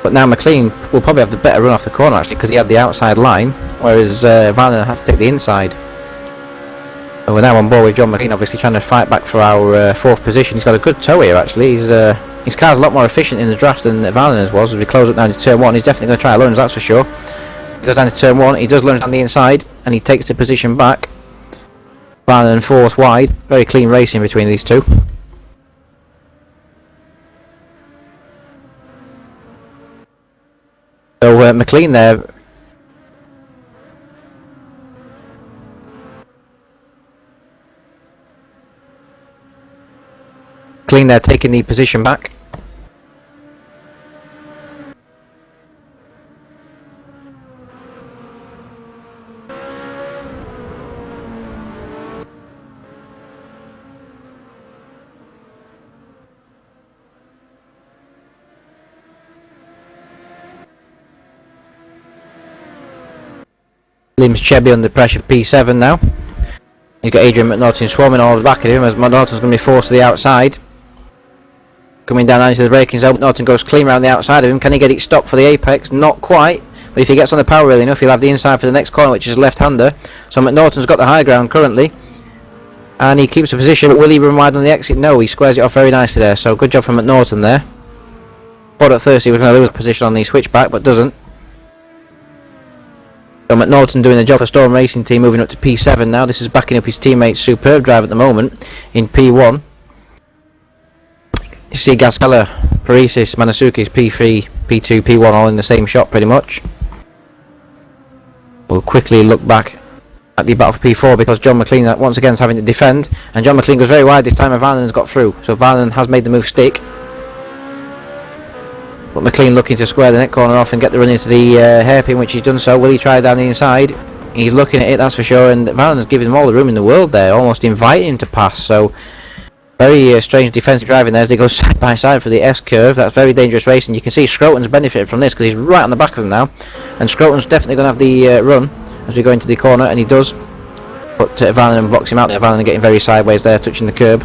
But now McLean will probably have the better run off the corner actually, because he had the outside line, whereas Vananen had to take the inside. So we're now on board with John McLean, obviously trying to fight back for our 4th position. He's got a good toe here actually. His car's a lot more efficient in the draft than Vananen's was. As we close up down to turn 1, he's definitely going to try a lunge, that's for sure. He goes down to turn 1, he does lunge on the inside, and he takes the position back. Vananen force wide, very clean racing between these two. So McLean there, taking the position back. Limbs Chebby under pressure for P7 now. He's got Adrian McNaughton swarming all the back of him as McNaughton's going to be forced to the outside. Coming down into the braking zone, McNaughton goes clean around the outside of him. Can he get it stopped for the apex? Not quite, but if he gets on the power really enough, he'll have the inside for the next corner, which is a left-hander. So McNaughton's got the high ground currently, and he keeps the position. But will he run wide on the exit? No, he squares it off very nicely there. So good job from McNaughton there. Thought at first he was going to lose the position on the switchback, but doesn't. So McNaughton doing the job for Storm Racing Team, moving up to P7 now. This is backing up his teammate's superb drive at the moment in P1. You see Gaskeller, Parisis, Manasuki's P3, P2, P1 all in the same shot pretty much. We'll quickly look back at the battle for P4 because John McLean once again is having to defend, and John McLean goes very wide this time and Vananen's got through. So Vananen has made the move stick. But McLean looking to square the neck corner off and get the run into the hairpin, which he's done so. Will he try down the inside? He's looking at it, that's for sure, and Vananen's giving him all the room in the world there, almost inviting him to pass. So very strange defensive driving there as they go side by side for the S-curve. That's very dangerous racing. You can see Scroton's benefited from this because he's right on the back of them now, and Scroton's definitely going to have the run as we go into the corner, and he does. But Vananen blocks him out there. Vananen getting very sideways there, touching the curb.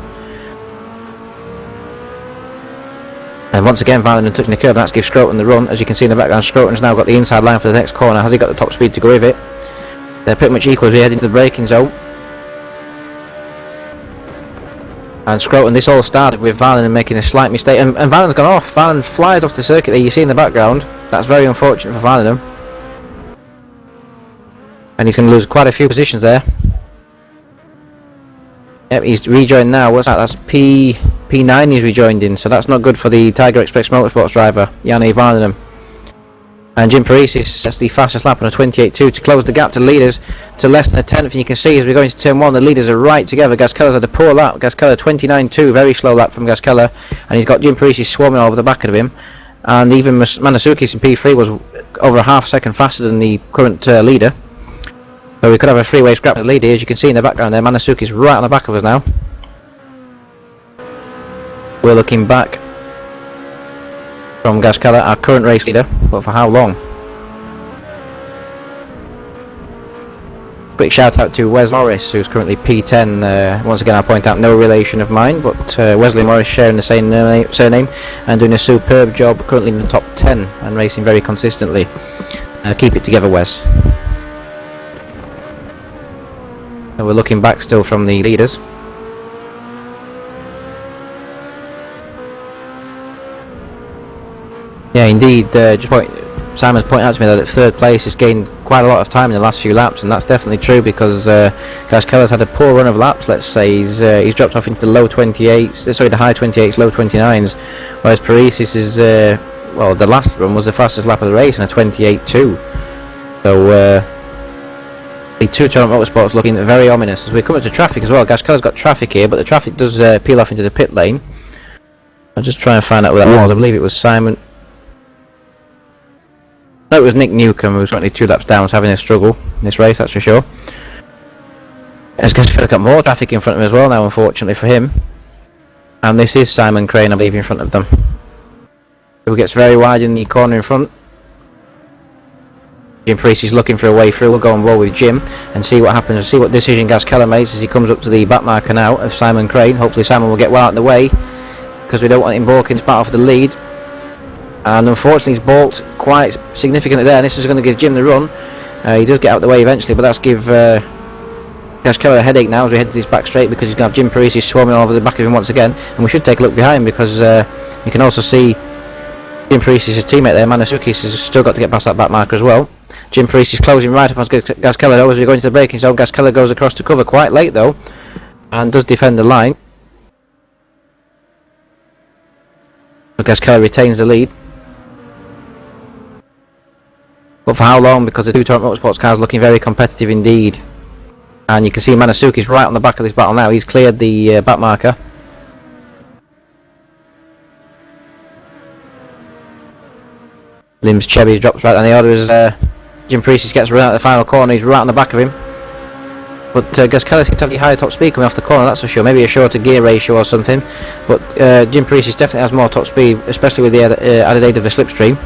And once again Vananen touching the curb, that's gives Scroton the run. As you can see in the background, Scroton's now got the inside line for the next corner. Has he got the top speed to go with it? They're pretty much equal as we head into the braking zone. And Scroton, this all started with Vananen making a slight mistake, and Vananen's gone off. Vananen flies off the circuit there, you see in the background. That's very unfortunate for Vananen. And he's going to lose quite a few positions there. Yep, he's rejoined now. What's that? That's P9 he's rejoined in, so that's not good for the Tiger Express Motorsports driver, Janne Vananen. And Jim Parisis sets the fastest lap on a 28.2 to close the gap to the leaders to less than a tenth. And you can see as we go into turn 1, the leaders are right together. Gaskeller's had a poor lap. Gaskeller 29.2, very slow lap from Gaskeller, and he's got Jim Parisis swarming over the back of him. And even Manasuki's in P3 was over a half second faster than the current leader. So we could have a three-way scrap with the leader. As you can see in the background there, Manasuki's right on the back of us now. We're looking back from Gaskeller, our current race leader, but for how long? Quick shout out to Wes Morris, who's currently P10. Once again, I'll point out, no relation of mine, but Wesley Morris sharing the same surname and doing a superb job, currently in the top 10 and racing very consistently. Keep it together, Wes. So we're looking back still from the leaders. Yeah, indeed. Simon's pointed out to me that third place has gained quite a lot of time in the last few laps, and that's definitely true because Gas Keller's had a poor run of laps. Let's say he's dropped off into the low 28s, sorry, the high 28s, low 29s, whereas Prix is well, the last run was the fastest lap of the race in a 28.2. So the two-time motorsport's looking very ominous as we come up to traffic as well. Gas Keller's got traffic here, but the traffic does peel off into the pit lane. I'll just try and find out where that was. I believe it was Simon. No, it was Nick Newcomb who was currently 2 laps down, was having a struggle in this race, that's for sure. As Gas Keller's got more traffic in front of him as well now, unfortunately for him. And this is Simon Crane, I believe, in front of them. Who gets very wide in the corner in front. Jim Prix is looking for a way through. We'll go on board with Jim and see what happens, see what decision Gas Keller makes as he comes up to the back marker now of Simon Crane. Hopefully Simon will get well out of the way because we don't want him balking to part off the lead. And unfortunately he's balked quite significantly there, and this is going to give Jim the run. He does get out of the way eventually, but that's give Gas Keller a headache now as we head to this back straight because he's going to have Jim Prix swarming all over the back of him once again. And we should take a look behind because you can also see Jim Prix, his teammate there, Manasukis, has still got to get past that back marker as well. Jim Prix is closing right up on Gas Keller though as we go into the braking zone. Gas Keller goes across to cover quite late though and does defend the line. But Gas Keller retains the lead. But for how long? Because the two Torrent Motorsports cars looking very competitive indeed. And you can see Manasukis right on the back of this battle now. He's cleared the back marker. Limbs Chebby drops right on the order as Jim Prix gets run out of the final corner. He's right on the back of him. But Gas Keller seems to have the higher top speed coming off the corner, that's for sure. Maybe a shorter gear ratio or something. But Jim Prix definitely has more top speed, especially with the added aid of the slipstream.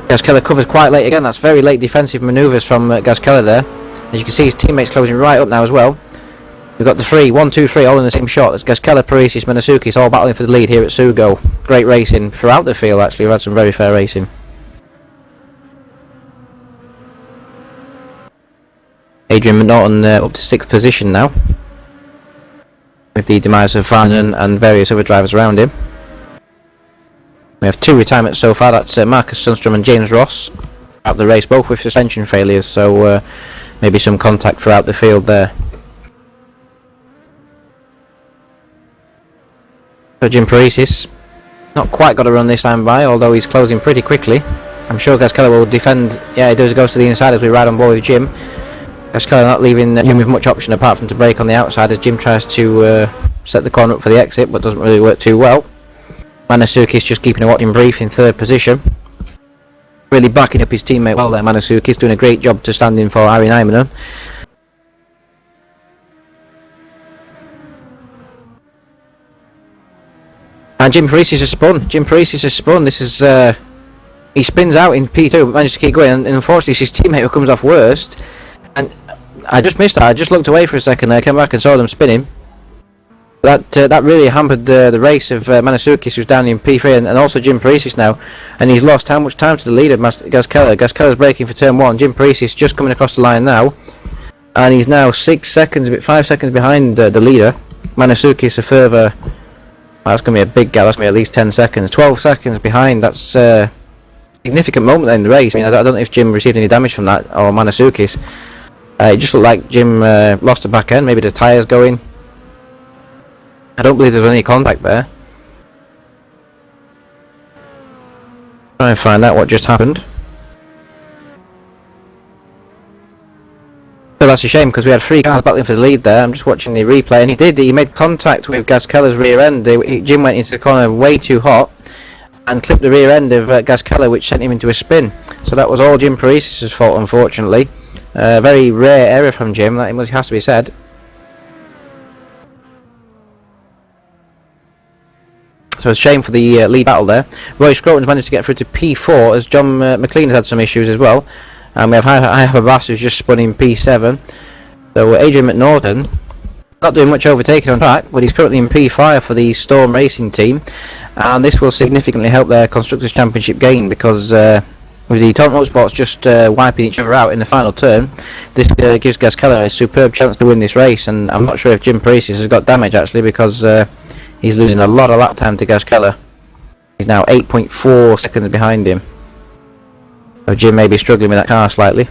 Gas Keller covers quite late again. That's very late defensive manoeuvres from Gas Keller there. As you can see, his teammates closing right up now as well. We've got the 3, 1, 2, 3 all in the same shot. That's Gas Keller, Prix, Manasukis all battling for the lead here at Sugo. Great racing throughout the field actually. We've had some very fair racing. Adrian McNaughton up to 6th position now, with the demise of Farnan and various other drivers around him. We have 2 retirements so far. That's Marcus Sundstrom and James Ross out the race, both with suspension failures, so maybe some contact throughout the field there. So Jim Prix not quite got a run this time by, although he's closing pretty quickly. I'm sure Gas Keller will defend. Yeah, he does, goes to the inside as we ride on board with Jim. Gas Keller not leaving Jim with much option apart from to brake on the outside as Jim tries to set the corner up for the exit, but doesn't really work too well. Manasukis just keeping a watching brief in 3rd position. Really backing up his teammate well there, Manasukis, doing a great job to stand in for Ari Nijmenen. And Jim Prix has spun. Jim Prix has spun. This is he spins out in P2 but manages to keep going, and unfortunately it's his teammate who comes off worst. And I just missed that. I just looked away for a second there, came back and saw them spinning. That really hampered the race of Manasukis, who's down in P3, and also Jim Prix now, and he's lost how much time to the leader, Gas Keller. Gas Keller's braking for turn 1. Jim Prix is just coming across the line now, and he's now 5 seconds behind the leader. Manasukis a further. That's going to be a big gap. That's going to be at least 10 seconds, 12 seconds behind. That's a significant moment in the race. I mean, I don't know if Jim received any damage from that or Manasukis. It just looked like Jim lost the back end. Maybe the tyres going. I don't believe there was any contact there. Try and find out what just happened. So that's a shame because we had 3 cars battling for the lead there. I'm just watching the replay, and he made contact with Gas Keller's rear end. Jim went into the corner way too hot and clipped the rear end of Gas Keller, which sent him into a spin. So that was all Jim Prix' fault, unfortunately. Very rare error from Jim, that has to be said. So it's a shame for the lead battle there. Roy Scroton's managed to get through to P4 as John McLean has had some issues as well. And we have Hababass who's just spun in P7. So Adrian McNaughton not doing much overtaking on track, but he's currently in P5 for the Storm Racing team. And this will significantly help their Constructors' Championship gain because with the Torrent Motorsports just wiping each other out in the final turn, this gives Gasquella a superb chance to win this race, and I'm not sure if Jim Prix has got damage actually, because he's losing a lot of lap time to Gasquella. He's now 8.4 seconds behind him. So Jim may be struggling with that car slightly.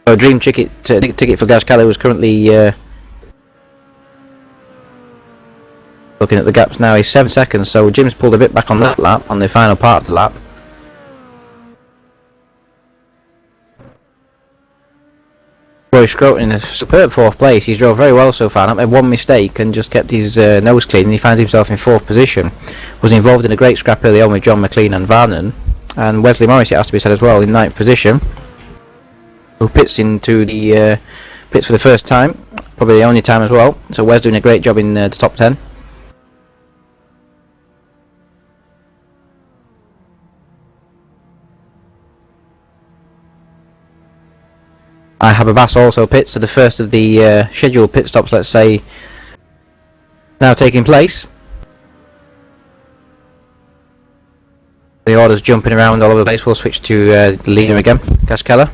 So dream ticket for Gasquella, who's currently looking at the gaps now. He's 7 seconds, so Jim's pulled a bit back on that lap, on the final part of the lap. Roy Scroton in a superb 4th place. He's drove very well so far, not made one mistake, and just kept his nose clean, and he finds himself in 4th position. Was involved in a great scrap early on with John McLean and Varnon, and Wesley Morris, it has to be said as well, in 9th position, who pits into the pits for the first time, probably the only time as well. So Wes doing a great job in the top 10. I have a Bass also pits, so the first of the scheduled pit stops, let's say, now taking place. The order's jumping around all over the place. We'll switch to the leader again, Gasquella.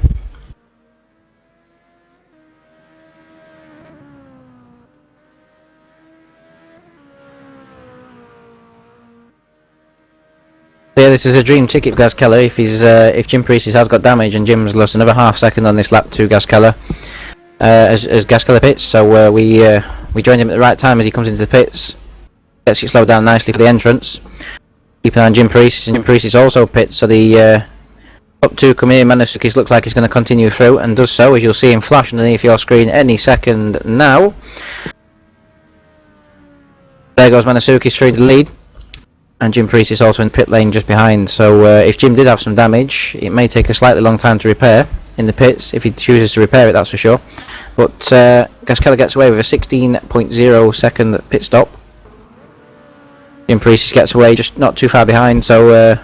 Yeah, this is a dream ticket for Gasquella if Jim Prix has got damage, and Jim's lost another half second on this lap to Gasquella as Gasquella pits. So we joined him at the right time as he comes into the pits. Gets it slowed down nicely for the entrance. Keep an eye on Jim Prix, and Jim Prix also pits. So the up 2 come in. Manasukis looks like he's going to continue through, and does so, as you'll see him flash underneath your screen any second now. There goes Manasukis through the lead. And Jim Prix is also in pit lane just behind, so if Jim did have some damage, it may take a slightly long time to repair in the pits, if he chooses to repair it, that's for sure. But Gasquella gets away with a 16.0 second pit stop. Jim Prix gets away just not too far behind, so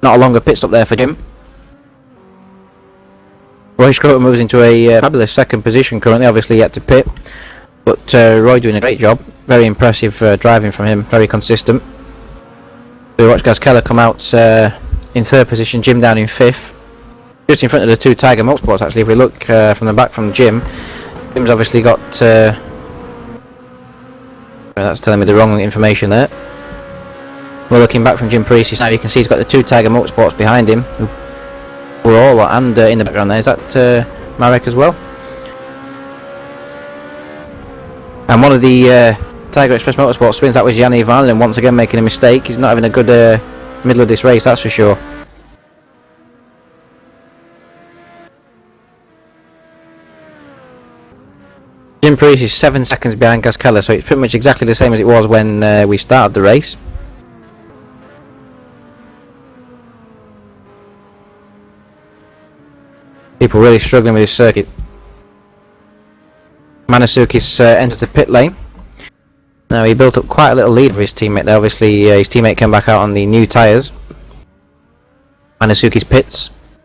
not a longer pit stop there for Jim. Roy Scroton moves into a fabulous 2nd position currently, obviously yet to pit, but Roy doing a great job, very impressive driving from him, very consistent. We watch Gasquella come out in 3rd position, Jim down in 5th, just in front of the 2 Tiger Motorsports actually. If we look from the back from Jim's obviously got that's telling me the wrong information there. We're looking back from Jim Prix, now you can see he's got the 2 Tiger Motorsports behind him, who were all, and in the background there, is that Marek as well? And one of the Tiger Express Motorsport spins, that was Yanni Varnon, once again making a mistake. He's not having a good middle of this race, that's for sure. Jim Prix is 7 seconds behind Gasquella, so it's pretty much exactly the same as it was when we started the race. People really struggling with this circuit. Manasukis enters the pit lane. Now he built up quite a little lead for his teammate there. Obviously his teammate came back out on the new tyres. Manasukis pits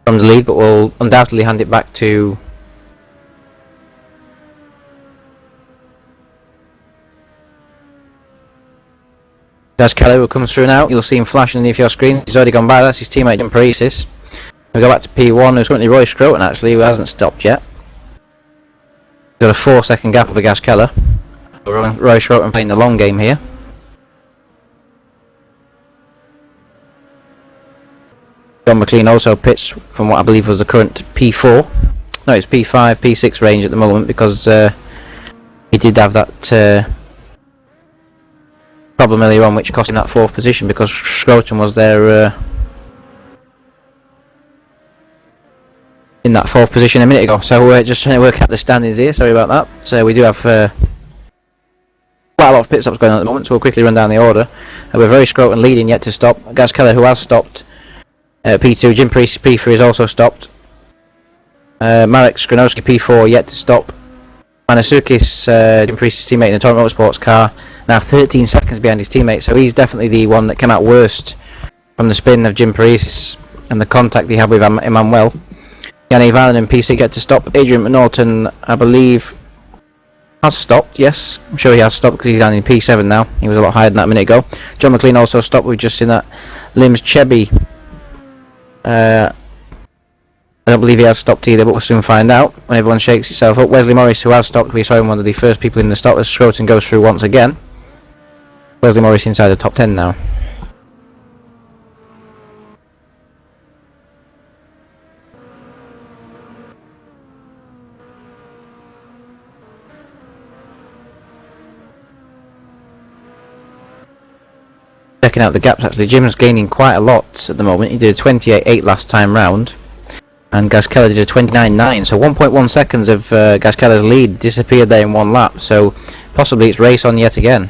from the lead, but will undoubtedly hand it back to Gasquella, who comes through now. You'll see him flashing underneath your screen. He's already gone by, that's his teammate Jim Prix. We go back to P1, who's currently Roy Scroton actually, who hasn't stopped yet. Got a 4-second gap over Gasquella. Roy Scroton playing the long game here. John McLean also pits from what I believe was the current P4. No, it's P5, P6 range at the moment, because he did have that problem earlier on which cost him that 4th position, because Scroton was there in that 4th position a minute ago. So we're just trying to work out the standings here, sorry about that. So we do have quite a lot of pit stops going on at the moment, so we'll quickly run down the order. We're very Scroton leading, yet to stop. Gasquella, who has stopped, P2. Jim Prix P3 has also stopped. Marek Skronowski P4 yet to stop. Manasukis, Jim Prix' teammate in the Torrent Motorsports car, now 13 seconds behind his teammate, so he's definitely the one that came out worst from the spin of Jim Prix and the contact he had with Emmanuel. Yanni Varnon and PC get to stop. Adrian McNaughton, I believe, Has stopped, yes. I'm sure he has stopped because he's down in P7 now. He was a lot higher than that a minute ago. John McLean also stopped. We've just seen that Lims Chebby. I don't believe he has stopped either, but we'll soon find out when everyone shakes itself up. Wesley Morris, who has stopped, we saw him one of the first people in the stop as Scroton goes through once again. Wesley Morris inside the top 10 now. Checking out the gaps actually, Jim's gaining quite a lot at the moment. He did a 28.8 last time round, and Gaz Keller did a 29.9, so 1.1 seconds of Gaz Keller's lead disappeared there in one lap, so possibly it's race on yet again.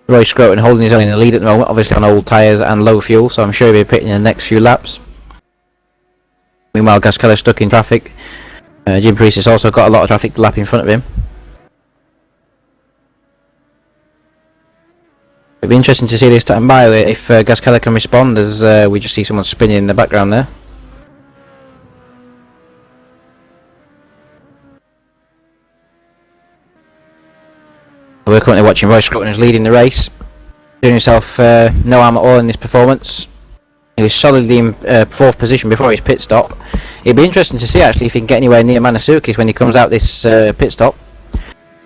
Roy Scroton holding his own in the lead at the moment, obviously on old tyres and low fuel, so I'm sure he'll be pitting in the next few laps. Meanwhile, Gaz Keller stuck in traffic. Jim Prix has also got a lot of traffic to lap in front of him. It'll be interesting to see this time by if Gaz Keller can respond, as we just see someone spinning in the background there. We're currently watching Roy Scroton, who's leading the race, doing himself no harm at all in this performance. He was solidly in 4th position before his pit stop. It'd be interesting to see actually if he can get anywhere near Manasukis when he comes out this pit stop.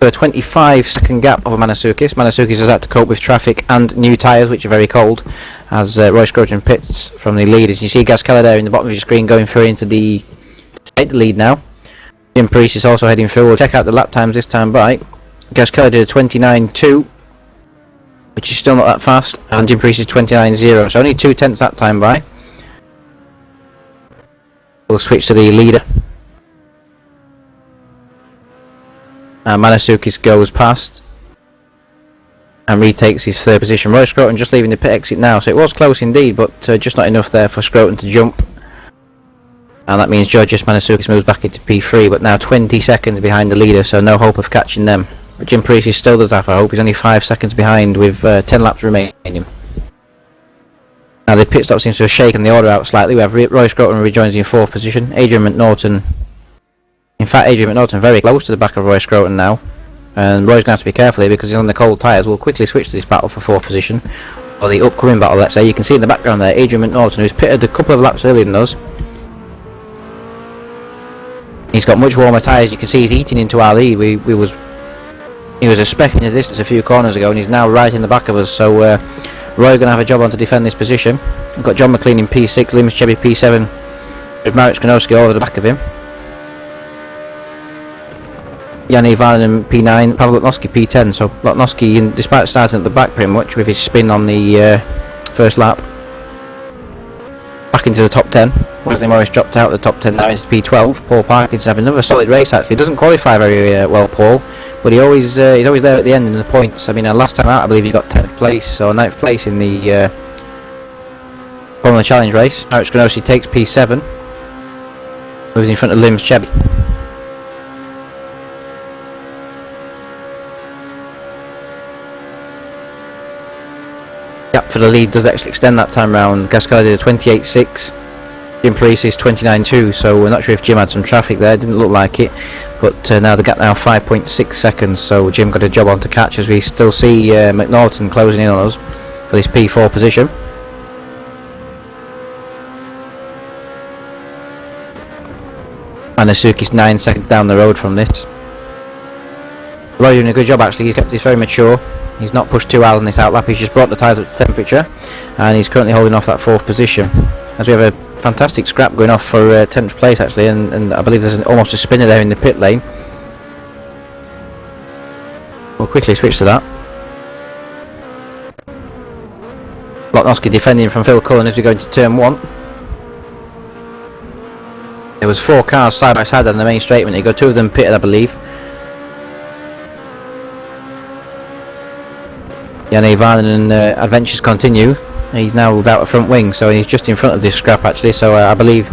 So a 25-second gap over Manasukis. Manasukis has had to cope with traffic and new tyres, which are very cold, as Roy Scroton pits from the lead. As you see Gaz Keller there in the bottom of your screen going through into the lead now. Jim Prix is also heading through. We'll check out the lap times this time by. Gaz Keller did a 29.2, which is still not that fast, and Jim Prix is 29.0, so only 2/10 that time by. We'll switch to the leader. Manasukis goes past and retakes his 3rd position. Roy Scroton just leaving the pit exit now, so it was close indeed, but just not enough there for Scroton to jump. And that means Georgios Manasukis moves back into P3, but now 20 seconds behind the leader, so no hope of catching them. But Jim Prix still does have a hope. He's only 5 seconds behind with 10 laps remaining. Now the pit stop seems to have shaken the order out slightly. We have Roy Scroton rejoins in 4th position. Adrian McNaughton, in fact Adrian McNaughton very close to the back of Roy Scroton now. And Roy's going to have to be careful here because he's on the cold tyres. We'll quickly switch to this battle for 4th position. Or the upcoming battle, let's say. You can see in the background there Adrian McNaughton, who's pitted a couple of laps earlier than us. He's got much warmer tyres. You can see he's eating into our lead. He was a speck in the distance a few corners ago, and he's now right in the back of us. So Roy going to have a job on to defend this position. We've got John McLean in P6, Lims Chebby P7, with Marek Skronowski all over the back of him. Jan Ivan in P9, Pavel Lotnowski P10. So Lotnowski, despite starting at the back pretty much with his spin on the first lap, back into the top 10. Wesley Morris dropped out of the top 10 now into P12. Paul Parkinson having another solid race actually. Doesn't qualify very well, Paul, but he's always there at the end in the points. I mean, last time out I believe he got 10th place or 9th place in the Formula Challenge race. Marek Skronowski takes P7, moves in front of Lims Chebby. Gap for the lead does actually extend that time round. Gaz Keller did a 28.6. Jim Prix is 29.2, so we're not sure if Jim had some traffic there. Didn't look like it, but now the gap now 5.6 seconds. So Jim got a job on to catch, as we still see McNaughton closing in on us for this P4 position. Manasukis 9 seconds down the road from this. Roy doing a good job actually. He's kept this very mature. He's not pushed too hard on this outlap. He's just brought the tyres up to temperature, and he's currently holding off that 4th position. As we have a fantastic scrap going off for 10th place actually, and I believe there's almost a spinner there in the pit lane. We'll quickly switch to that. Lotnowski defending from Phil Cullen as we go into turn 1. There was 4 cars side by side on the main straight when they go. 2 of them pitted, I believe. Jan Ivan and adventures continue. He's now without a front wing, so he's just in front of this scrap actually. So I believe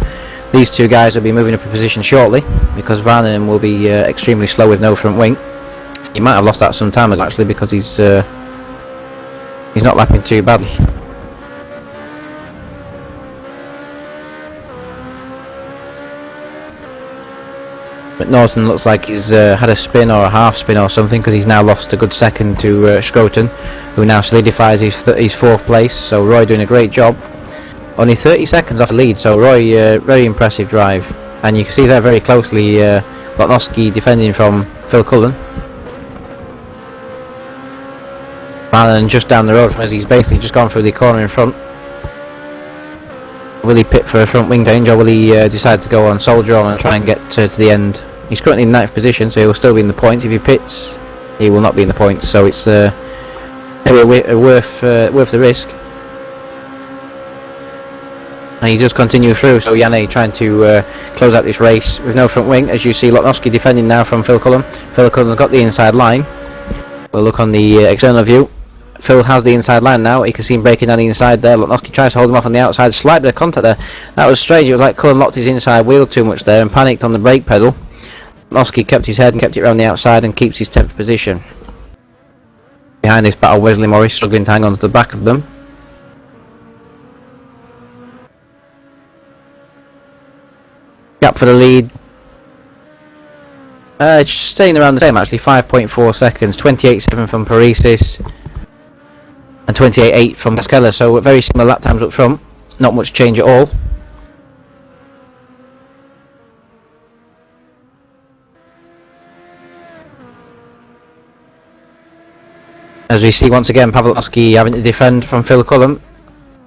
these 2 guys will be moving up a position shortly, because Varnen will be extremely slow with no front wing. He might have lost that some time ago actually, because he's not lapping too badly. But Norton looks like he's had a spin or a half spin or something, because he's now lost a good second to Scroton, who now solidifies his 4th place. So Roy doing a great job. Only 30 seconds off the lead, so Roy, very impressive drive. And you can see there very closely Lotnowski defending from Phil Cullen. Marlon just down the road from us, he's basically just gone through the corner in front. Will he pit for a front wing change, or will he decide to go on soldier on and try and get to the end? He's currently in 9th position, so he'll still be in the points. If he pits, he will not be in the points, so it's maybe worth the risk. And he does continue through, so Yanni trying to close out this race with no front wing. As you see, Lotnowski defending now from Phil Cullen. Phil Cullen's got the inside line. We'll look on the external view. Phil has the inside line now. You can see him breaking down the inside there. Lotnowski tries to hold him off on the outside. Slight bit of contact there. That was strange. It was like Cullen locked his inside wheel too much there and panicked on the brake pedal. Lotnowski kept his head and kept it around the outside and keeps his 10th position. Behind this battle, Wesley Morris struggling to hang on to the back of them. Gap for the lead. It's staying around the same actually, 5.4 seconds, 28.7 from Parisis and 28.8 from Gasquella, so very similar lap times up front, not much change at all. As we see once again Pavlovsky having to defend from Phil Cullen.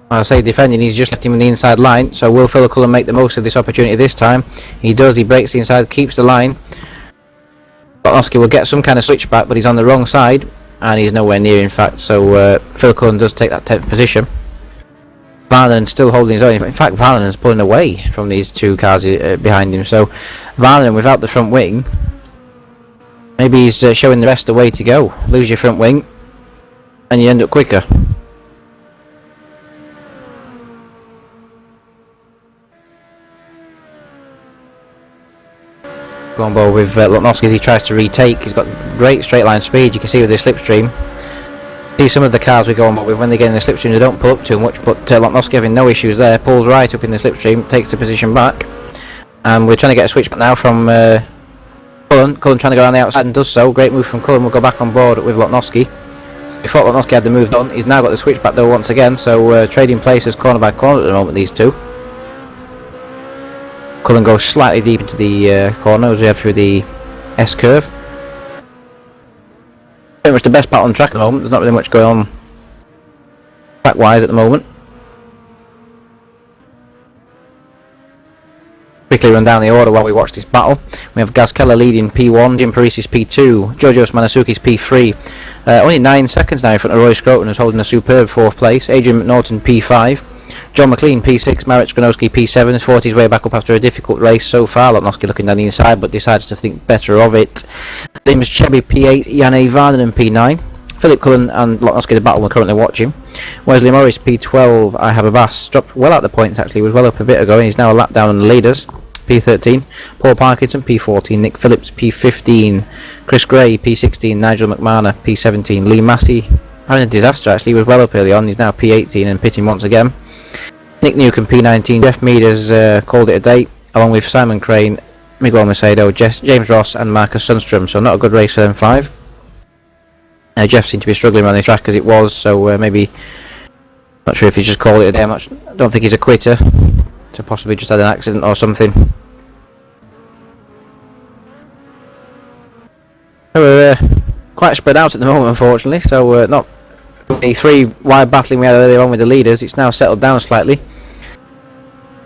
I say defending, he's just left him on the inside line, so will Phil Cullen make the most of this opportunity this time? He does, he breaks the inside, keeps the line. Lotnowski will get some kind of switchback, but he's on the wrong side, and he's nowhere near in fact, so Phil Cullen does take that 10th position. Varlanen still holding his own. In fact, Varlanen's pulling away from these two cars behind him, so Varlanen without the front wing, maybe he's showing the rest the way to go. Lose your front wing and you end up quicker. Going ball with Lotnowski as he tries to retake. He's got great straight line speed. You can see with the slipstream. See some of the cars we go on but with when they get in the slipstream they don't pull up too much, but Lotnowski having no issues there, pulls right up in the slipstream, takes the position back, and we're trying to get a switch back now from Cullen trying to go around the outside and does so. Great move from Cullen. We'll go back on board with Lotnowski. We thought Lotnowski had the move done. He's now got the switch back though once again, so trading places corner by corner at the moment, these two. Cullen goes slightly deep into the corner as we head through the S curve. Pretty much the best battle on track at the moment. There's not really much going on track wise at the moment. Quickly run down the order while we watch this battle. We have Gasquella leading P1, Jim Parisis P2, Georgios Manasukis P3. Only 9 seconds now in front of Roy Scroton, who's holding a superb 4th place. Adrian McNaughton P5. John McLean P6, Marek Skronowski P7 has fought his way back up after a difficult race so far. Lotnowski looking down the inside but decides to think better of it. James Chebby P8, Yanni Varlanen P9. Philip Cullen and Lotnowski the battle we're currently watching. Wesley Morris P12, I have a Bass, dropped well out the points actually, was well up a bit ago and he's now a lap down on the leaders. P13, Paul Parkinson P14, Nick Phillips P15, Chris Gray P16, Nigel McMahon P17, Lee Massey having a disaster actually, he was well up early on, he's now P18 and pitting once again. Nick Newcomb P19, Jeff Mead has called it a day, along with Simon Crane, Miguel Macedo, James Ross and Marcus Sundstrom, so not a good race for them 5. Jeff seemed to be struggling around the track as it was, so maybe, not sure if he just called it a day, I don't think he's a quitter, so possibly just had an accident or something. We're quite spread out at the moment unfortunately, so not the 3 wide battling we had earlier on with the leaders, it's now settled down slightly.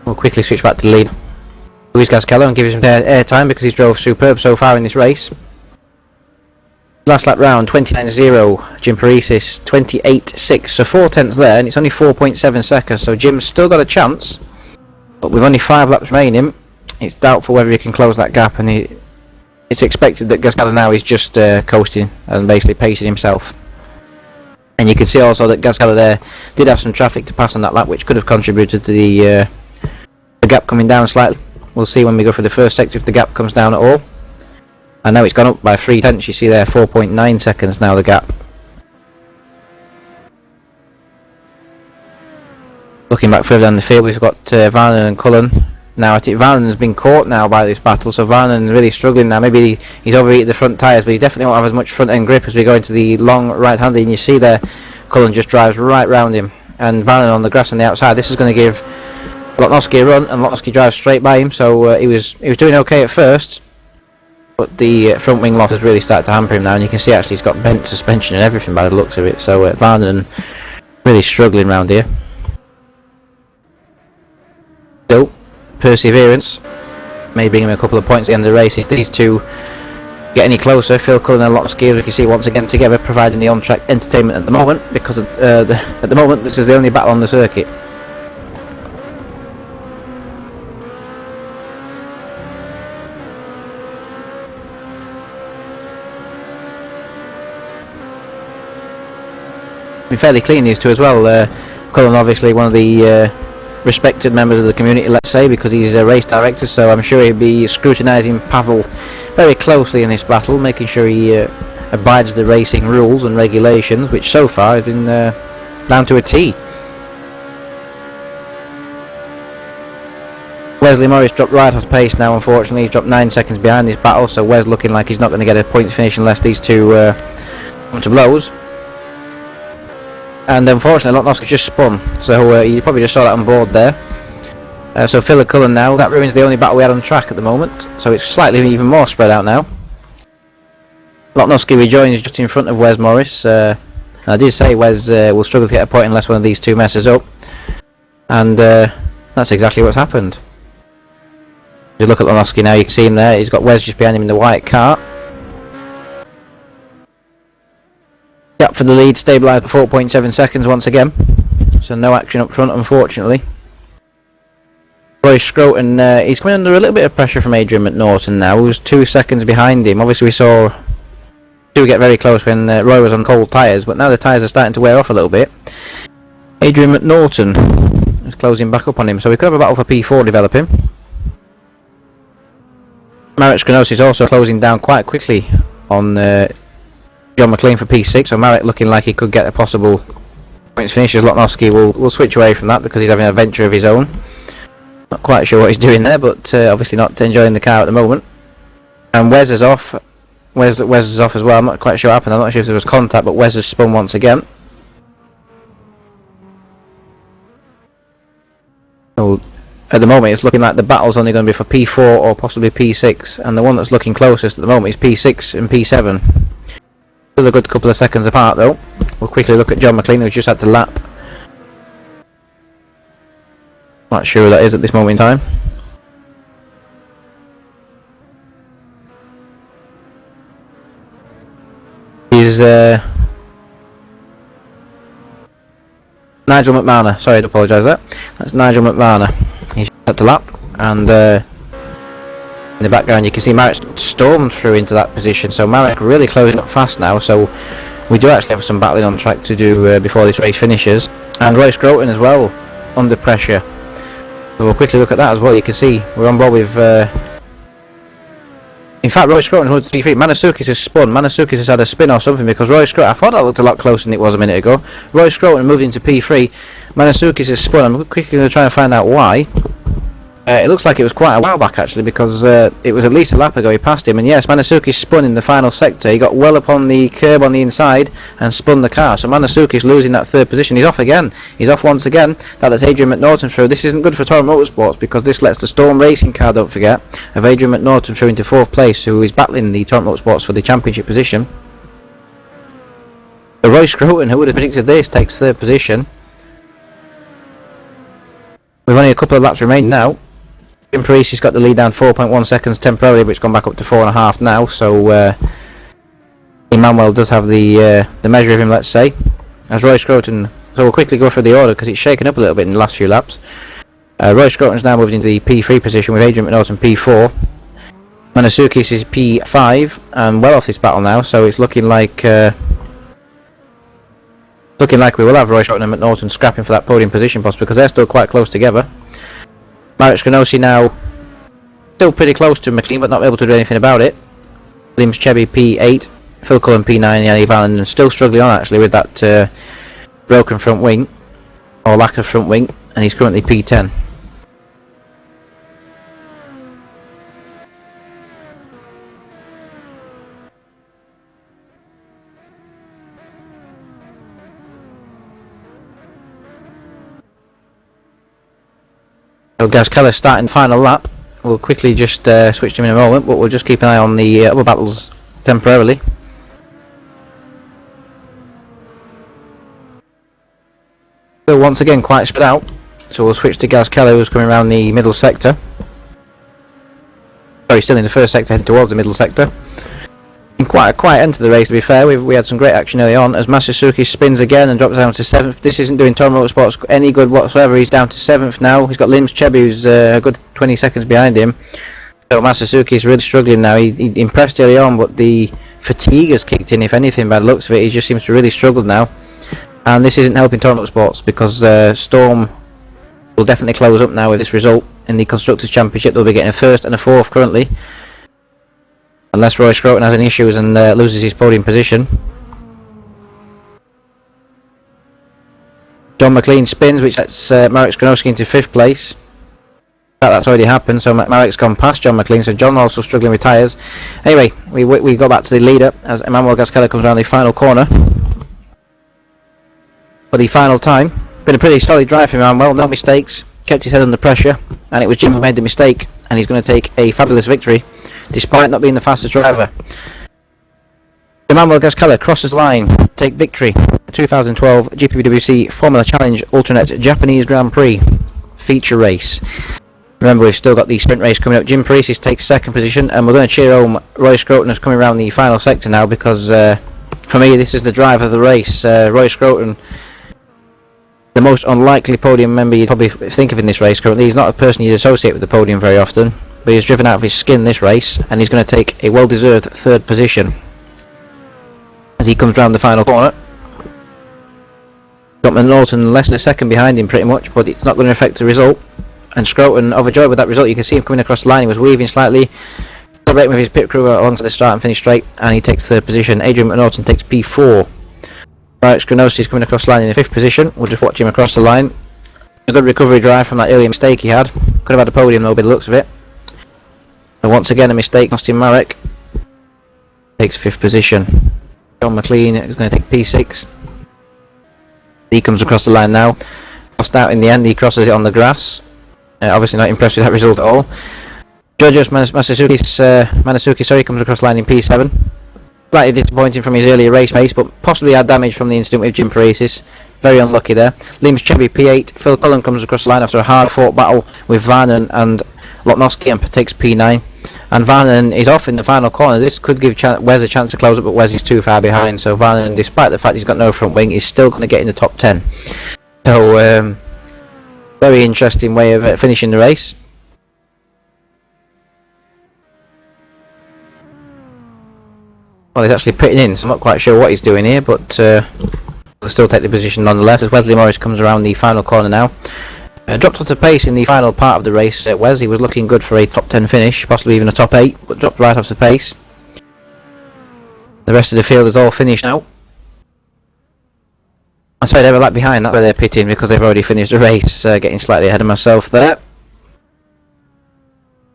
We'll quickly switch back to the lead. Luis Gasquella and give him some air time because he's drove superb so far in this race. Last lap round 29.0, Jim Parisis 28.6, so 4 tenths there and it's only 4.7 seconds, so Jim's still got a chance, but with only 5 laps remaining it's doubtful whether he can close that gap, and it's expected that Gasquella now is just coasting and basically pacing himself. And you can see also that Gasquella there did have some traffic to pass on that lap, which could have contributed to the gap coming down slightly. We'll see when we go for the first sector if the gap comes down at all. And now it's gone up by 3 tenths, you see there, 4.9 seconds now the gap. Looking back further down the field, we've got Varlanen and Cullen Now I think Vanden's been caught now by this battle, so Vanden's really struggling now. Maybe he's overheated the front tyres, but he definitely won't have as much front end grip as we go into the long right-hander. And you see there, Cullen just drives right round him, and Vanden on the grass on the outside. This is going to give Lotnowski a run, and Lotnowski drives straight by him. So he was doing okay at first, but the front wing loss has really started to hamper him now, and you can see actually he's got bent suspension and everything by the looks of it. So Vanden really struggling round here. Still, perseverance may bring him a couple of points at the end of the race. If these two get any closer, Phil Cullen and Lotnowski, if you see once again together, providing the on-track entertainment at the moment, because at the moment this is the only battle on the circuit. Be fairly clean, these two as well. Cullen obviously one of the respected members of the community, let's say, because he's a race director, so I'm sure he'll be scrutinising Pavel very closely in this battle, making sure he abides the racing rules and regulations, which so far has been down to a T. Wesley Morris dropped right off pace now, unfortunately. He's dropped 9 seconds behind this battle, so Wes looking like he's not going to get a point finish unless these two come to blows. And unfortunately Lotnowski just spun, so you probably just saw that on board there. So Phil Cullen now, that ruins the only battle we had on track at the moment, so it's slightly even more spread out now. Lotnowski rejoins just in front of Wes Morris. I did say Wes will struggle to get a point unless one of these two messes up, and that's exactly what's happened. If you look at Lotnowski now, you can see him there, he's got Wes just behind him in the white car. Gap for the lead stabilised at 4.7 seconds once again, so no action up front unfortunately. Roy Scroton, he's coming under a little bit of pressure from Adrian McNaughton now, who's 2 seconds behind him. Obviously we saw two get very close when Roy was on cold tyres, but now the tyres are starting to wear off a little bit. Adrian McNaughton is closing back up on him, so we could have a battle for P4 developing. Marek Skronos is also closing down quite quickly on John McLean for P6, so Marek looking like he could get a possible points finish, as Lotnowski will switch away from that because he's having a venture of his own. Not quite sure what he's doing there, but obviously not enjoying the car at the moment. And Wes is off. Wes is off as well. I'm not quite sure what happened. I'm not sure if there was contact, but Wes has spun once again. So at the moment it's looking like the battle's only going to be for P4 or possibly P6, and the one that's looking closest at the moment is P6 and P7. Still a good couple of seconds apart though. We'll quickly look at John McLean, who's just had to lap. Not sure who that is at this moment in time. He's Nigel McMahon. Sorry to apologise there. That's Nigel McMahon. He's just had to lap, and in the background you can see Marek stormed through into that position, so Marek really closing up fast now, so we do actually have some battling on track to do before this race finishes. And Roy Scroton as well, under pressure. So we'll quickly look at that as well. You can see we're on board with in fact Roy Scroton's moved to P3. Manasukis has spun. Manasukis has had a spin or something, because Roy Scroton, I thought that looked a lot closer than it was a minute ago. Roy Scroton moved into P3. Manasukis has spun. I'm quickly going to try and find out why. It looks like it was quite a while back actually, because it was at least a lap ago he passed him, and yes, Manasukis spun in the final sector. He got well up on the curb on the inside and spun the car, so Manasukis losing that third position. He's off again. He's off once again. That lets Adrian McNaughton through. This isn't good for Torrent Motorsports, because this lets the Storm Racing car, don't forget, of Adrian McNaughton through into 4th place, who is battling the Torrent Motorsports for the championship position. So Roy Scroton, who would have predicted this, takes 3rd position. We've only a couple of laps remaining now. Prix has got the lead down 4.1 seconds temporarily, but it's gone back up to 4.5 now, so Emmanuel does have the measure of him, let's say, as Roy Scroton. So we'll quickly go through the order because it's shaken up a little bit in the last few laps. Roy Scroton's now moved into the P3 position with Adrian McNaughton P4. Manasukis is P5 and well off this battle now, so it's looking like we will have Roy Scroton and McNaughton scrapping for that podium position possibly, because they're still quite close together. Marek Skronosi now still pretty close to McLean, but not able to do anything about it. Williams Chevy P8, Phil Cullen P9, and Yanni Vanden still struggling on actually with that broken front wing, or lack of front wing, and he's currently P10. So Gazkeller starting final lap. We'll quickly just switch to him in a moment, but we'll just keep an eye on the other battles temporarily. So once again quite spread out, so we'll switch to Gazkeller, who's coming around the middle sector. Sorry, still in the first sector, heading towards the middle sector. And quite a quiet end to the race, to be fair. We had some great action early on as Masasuki spins again and drops down to 7th. This isn't doing Tom Motorsports any good whatsoever. He's down to 7th now. He's got Lims Chebi, who's a good 20 seconds behind him. So Masasuki is really struggling now. He impressed early on, but the fatigue has kicked in, if anything, by the looks of it. He just seems to really struggle now. And this isn't helping Tom Motorsports because Storm will definitely close up now with this result. In the Constructors' Championship, they'll be getting a 1st and a 4th currently. Unless Roy Scroton has any issues and loses his podium position. John McLean spins, which lets Marek Skronowski into 5th place. That's already happened, so Marek's gone past John McLean, so John also struggling with tyres. Anyway, we go back to the leader as Emmanuel Gazkeller comes around the final corner. For the final time, been a pretty solid drive for Emmanuel, no mistakes, kept his head under pressure, and it was Jim who made the mistake, and he's going to take a fabulous victory, despite not being the fastest driver. Emmanuel Gazkeller crosses the line, take victory. 2012 GPVWC Formula Challenge Ultranet Japanese Grand Prix feature race. Remember, we've still got the sprint race coming up. Jim Prix takes 2nd position, and we're going to cheer home Roy Scroton who's coming around the final sector now, because for me this is the drive of the race. Roy Scroton, the most unlikely podium member you'd probably think of in this race currently. He's not a person you'd associate with the podium very often, but he's driven out of his skin this race, and he's going to take a well-deserved 3rd position as he comes round the final corner. Got Norton less than a second behind him pretty much, but it's not going to affect the result. And Scroton overjoyed with that result. You can see him coming across the line. He was weaving slightly, celebrating with his pit crew alongside the start and finish straight, and he takes 3rd position. Adrian McNaughton takes P4. Marek Skronowski is coming across the line in the 5th position. We'll just watch him across the line. A good recovery drive from that earlier mistake he had. Could have had a podium though by the looks of it. And once again a mistake cost him. Marek takes 5th position. John McLean is going to take P6. He comes across the line now. Lost out in the end. He crosses it on the grass. Obviously not impressed with that result at all. Georgios Manasuki comes across the line in P7. Slightly disappointing from his earlier race pace, but possibly had damage from the incident with Jim Prix. Very unlucky there. Lims Chebi P8. Phil Cullen comes across the line after a hard-fought battle with Varnon and Lotnowski and takes P9. And Varnon is off in the final corner. This could give Wes a chance to close up, but Wes is too far behind. So Varnon, despite the fact he's got no front wing, is still going to get in the top 10. So, very interesting way of finishing the race. Well, he's actually pitting in, so I'm not quite sure what he's doing here, but we'll still take the position nonetheless as Wesley Morris comes around the final corner now. Dropped off the pace in the final part of the race. Wes, he was looking good for a top 10 finish, possibly even a top 8, but dropped right off the pace. The rest of the field is all finished now. I'm sorry, they were like behind, that's where they're pitting because they've already finished the race. Getting slightly ahead of myself there.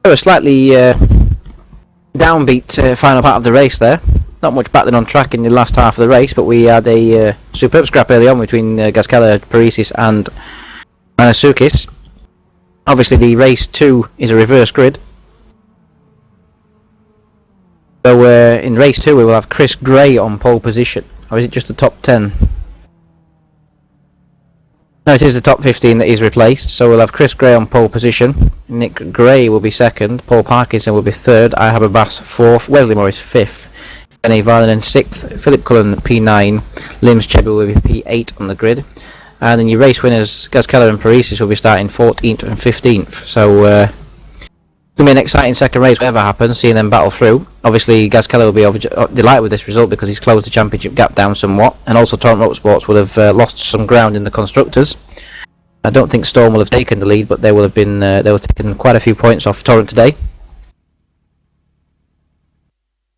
So a slightly downbeat final part of the race there. Not much battling on track in the last half of the race, but we had a superb scrap early on between Gazkeller, Parisis and Manasukis. Obviously the race 2 is a reverse grid. So in race 2 we will have Chris Gray on pole position. Or is it just the top 10? No, it is the top 15 that is replaced. So we'll have Chris Gray on pole position. Nick Gray will be 2nd. Paul Parkinson will be 3rd. I have a Bass 4th. Wesley Morris 5th. Kenny Varnon 6th. Philip Cullen P9. Lims Chebi will be P8 on the grid. And then your race winners, Gazkeller and Parisis, will be starting 14th and 15th. So it's going to be an exciting second race, whatever happens, seeing them battle through. Obviously, Gazkeller will be delighted with this result because he's closed the championship gap down somewhat. And also, Torrent Motorsports will have lost some ground in the Constructors. I don't think Storm will have taken the lead, but they will have been taking quite a few points off Torrent today.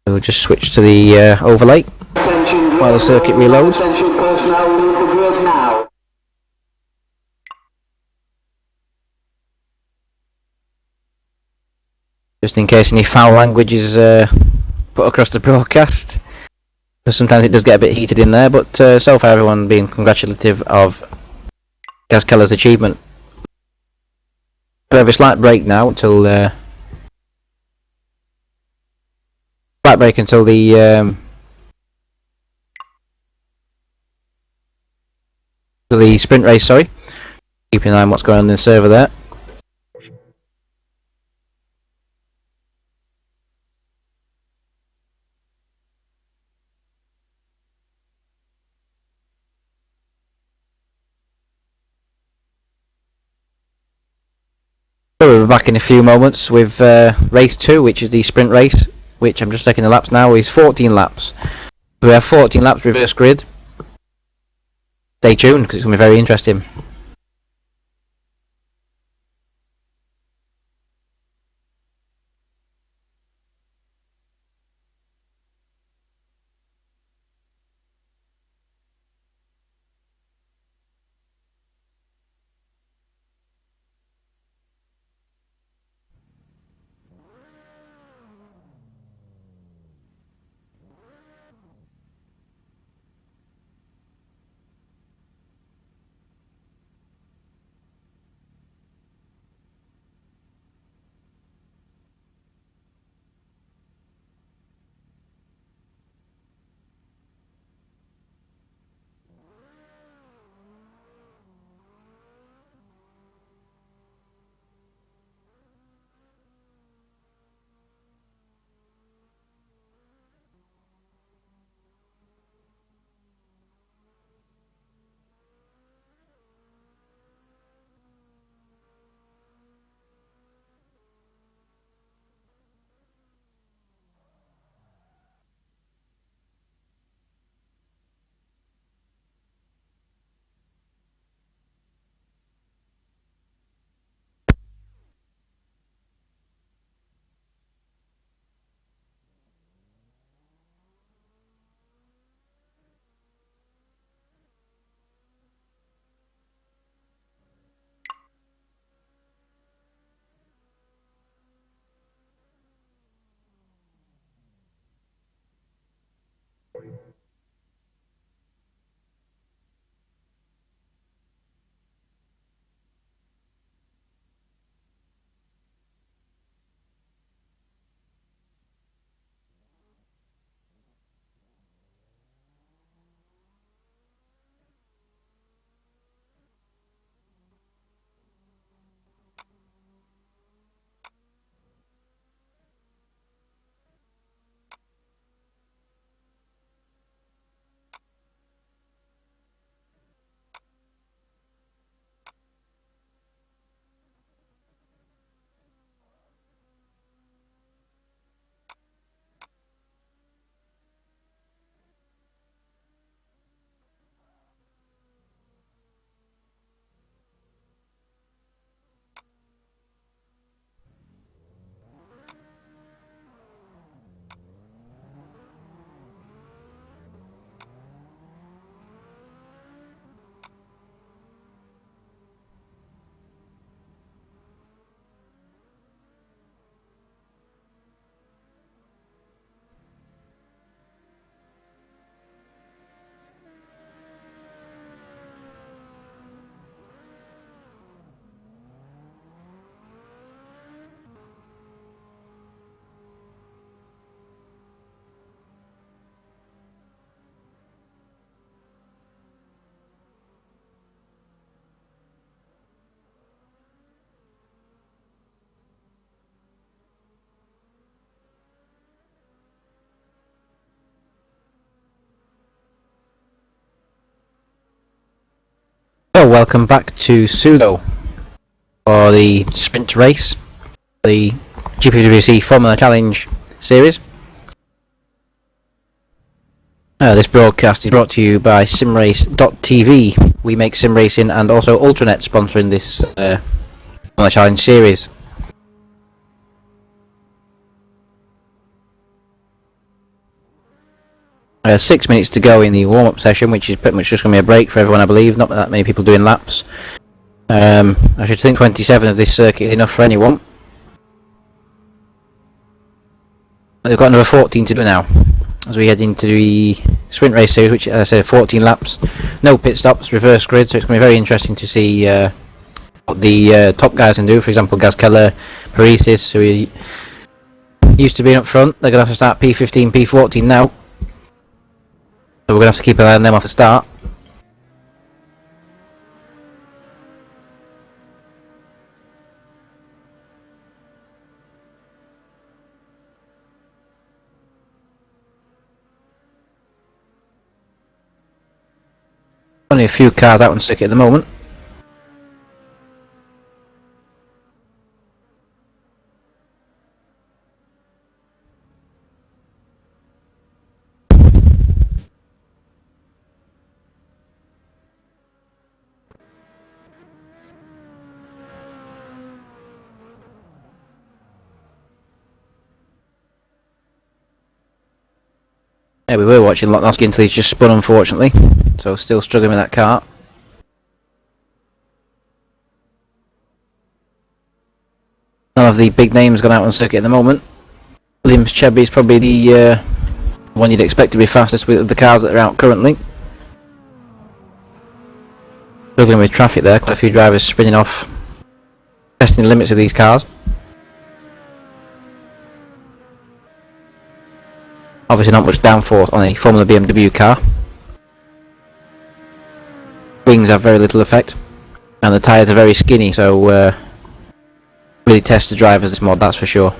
We'll just switch to the overlay while the circuit reloads. Just in case any foul language is put across the broadcast, because sometimes it does get a bit heated in there, but so far everyone being congratulative of Gazkeller's achievement. We have a slight break now until the sprint race. Sorry, keeping an eye on what's going on in the server there. So we'll be back in a few moments with race 2, which is the sprint race, which I'm just checking the laps now, is 14 laps. We have 14 laps reverse grid. Stay tuned because it's going to be very interesting. So welcome back to Pseudo for the sprint race, the GPVWC Formula Challenge series. This broadcast is brought to you by simrace.tv. We make sim racing, and also Ultranet sponsoring this Formula Challenge series. 6 minutes to go in the warm-up session, which is pretty much just going to be a break for everyone, I believe. Not that many people doing laps. I should think 27 of this circuit is enough for anyone. They've got another 14 to do now, as we head into the sprint race series, which, as I said, 14 laps, no pit stops, reverse grid, so it's going to be very interesting to see what the top guys can do. For example, Gaz Keller, Prix, who he used to be up front. They're going to have to start P15, P14 now. So we're going to have to keep an eye on them off the start. Only a few cars out on circuit at the moment. Yeah, we were watching Lotnowski until he's just spun, unfortunately. So still struggling with that car. None of the big names gone out on circuit at the moment. Williams Chebby is probably the one you'd expect to be fastest with the cars that are out currently. Struggling with traffic there, quite a few drivers spinning off, testing the limits of these cars. Obviously not much downforce on a Formula BMW car. Wings have very little effect, and the tyres are very skinny, so really test the drivers this mod, that's for sure.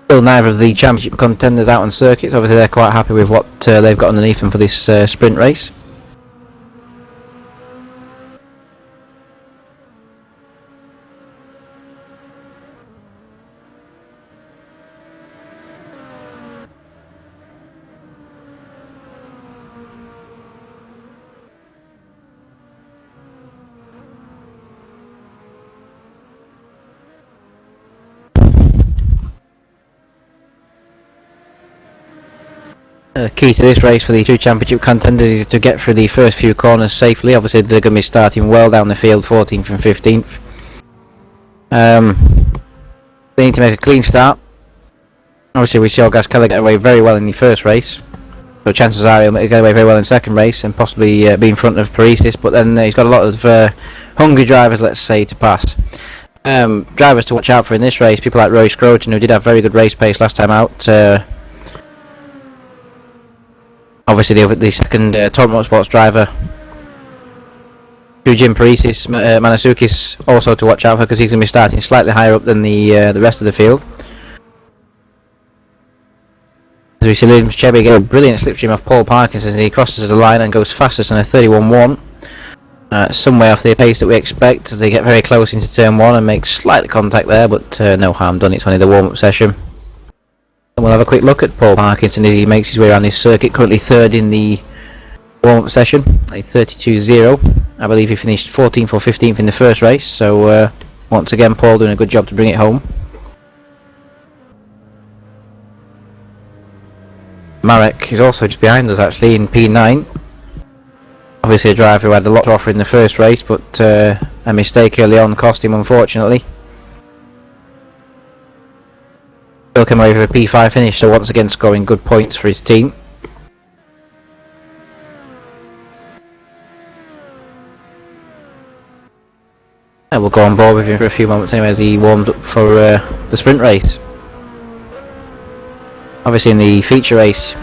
Still neither of the championship contenders out on circuits. Obviously they're quite happy with what they've got underneath them for this sprint race. Key to this race for the two championship contenders is to get through the first few corners safely. Obviously they're going to be starting well down the field, 14th and 15th. They need to make a clean start. Obviously we saw Gaz Keller get away very well in the first race, so chances are he'll get away very well in the second race and possibly be in front of Prix, but then he's got a lot of hungry drivers, let's say, to pass. Drivers to watch out for in this race, people like Roy Scroton, who did have very good race pace last time out. Obviously the second Torrent Motorsports driver, Jim Parisis, Manasukis, also to watch out for, because he's going to be starting slightly higher up than the rest of the field. As we see Williams Chebby get a brilliant slipstream off Paul Parkinson as he crosses the line and goes fastest on a 31.1. Some way off the pace that we expect as they get very close into turn 1 and make slight contact there, but no harm done, it's only the warm-up session. And we'll have a quick look at Paul Parkinson as he makes his way around his circuit, currently third in the warm-up session, a 32.0. I believe he finished 14th or 15th in the first race, so once again Paul doing a good job to bring it home. Marek is also just behind us actually in P9. Obviously a driver who had a lot to offer in the first race, but a mistake early on cost him, unfortunately. Still came away with a P5 finish, so once again scoring good points for his team. And we'll go on board with him for a few moments anyway as he warms up for the sprint race. Obviously in the feature race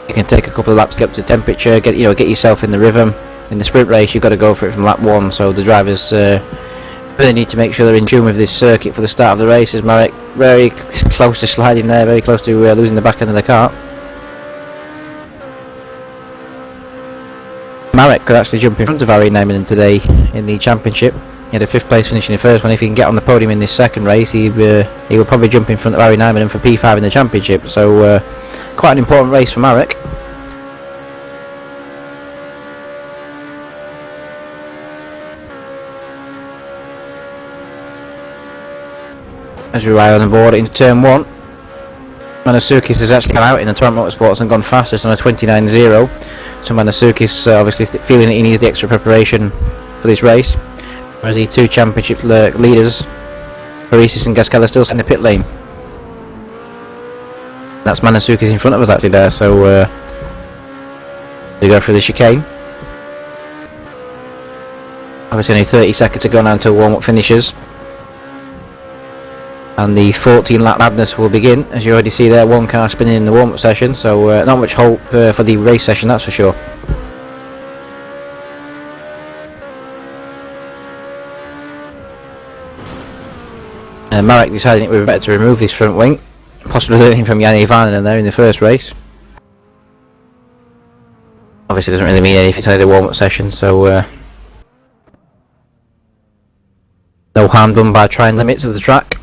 you can take a couple of laps to get up to temperature, get yourself in the rhythm. In the sprint race you've got to go for it from lap 1, so the drivers really need to make sure they're in tune with this circuit for the start of the race. As Marek very close to sliding there, very close to losing the back end of the car. Marek could actually jump in front of Ari Neyman today in the championship. He had a 5th place finish in the first one. If he can get on the podium in this second race, he will probably jump in front of Ari Neyman for P5 in the championship. So quite an important race for Marek. As we ride on board into turn 1, Manasukis has actually come out in the Torrent Motorsports and gone fastest on a 29.0. So Manasukis obviously feeling that he needs the extra preparation for this race, whereas the two championship leaders, Prix and Gasquet, are still in the pit lane. That's Manasukis in front of us actually there, so they go through the chicane. Obviously only 30 seconds to go now until warm-up finishes. And the 14 lap madness will begin, as you already see there, one car spinning in the warm-up session, so not much hope for the race session, that's for sure. Marek deciding it would be better to remove this front wing, possibly learning from Janne Varnen there in the first race. Obviously doesn't really mean anything, it's only the warm-up session, so no harm done by trying limits of the track.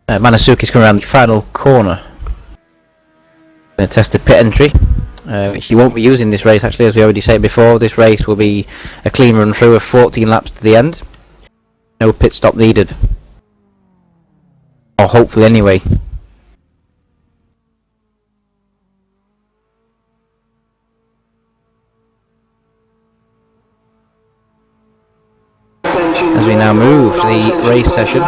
Manasukis coming around the final corner. Going to test the pit entry, which he won't be using this race actually, as we already said before. This race will be a clean run through of 14 laps to the end. No pit stop needed. Or hopefully anyway. As we now move to the race session.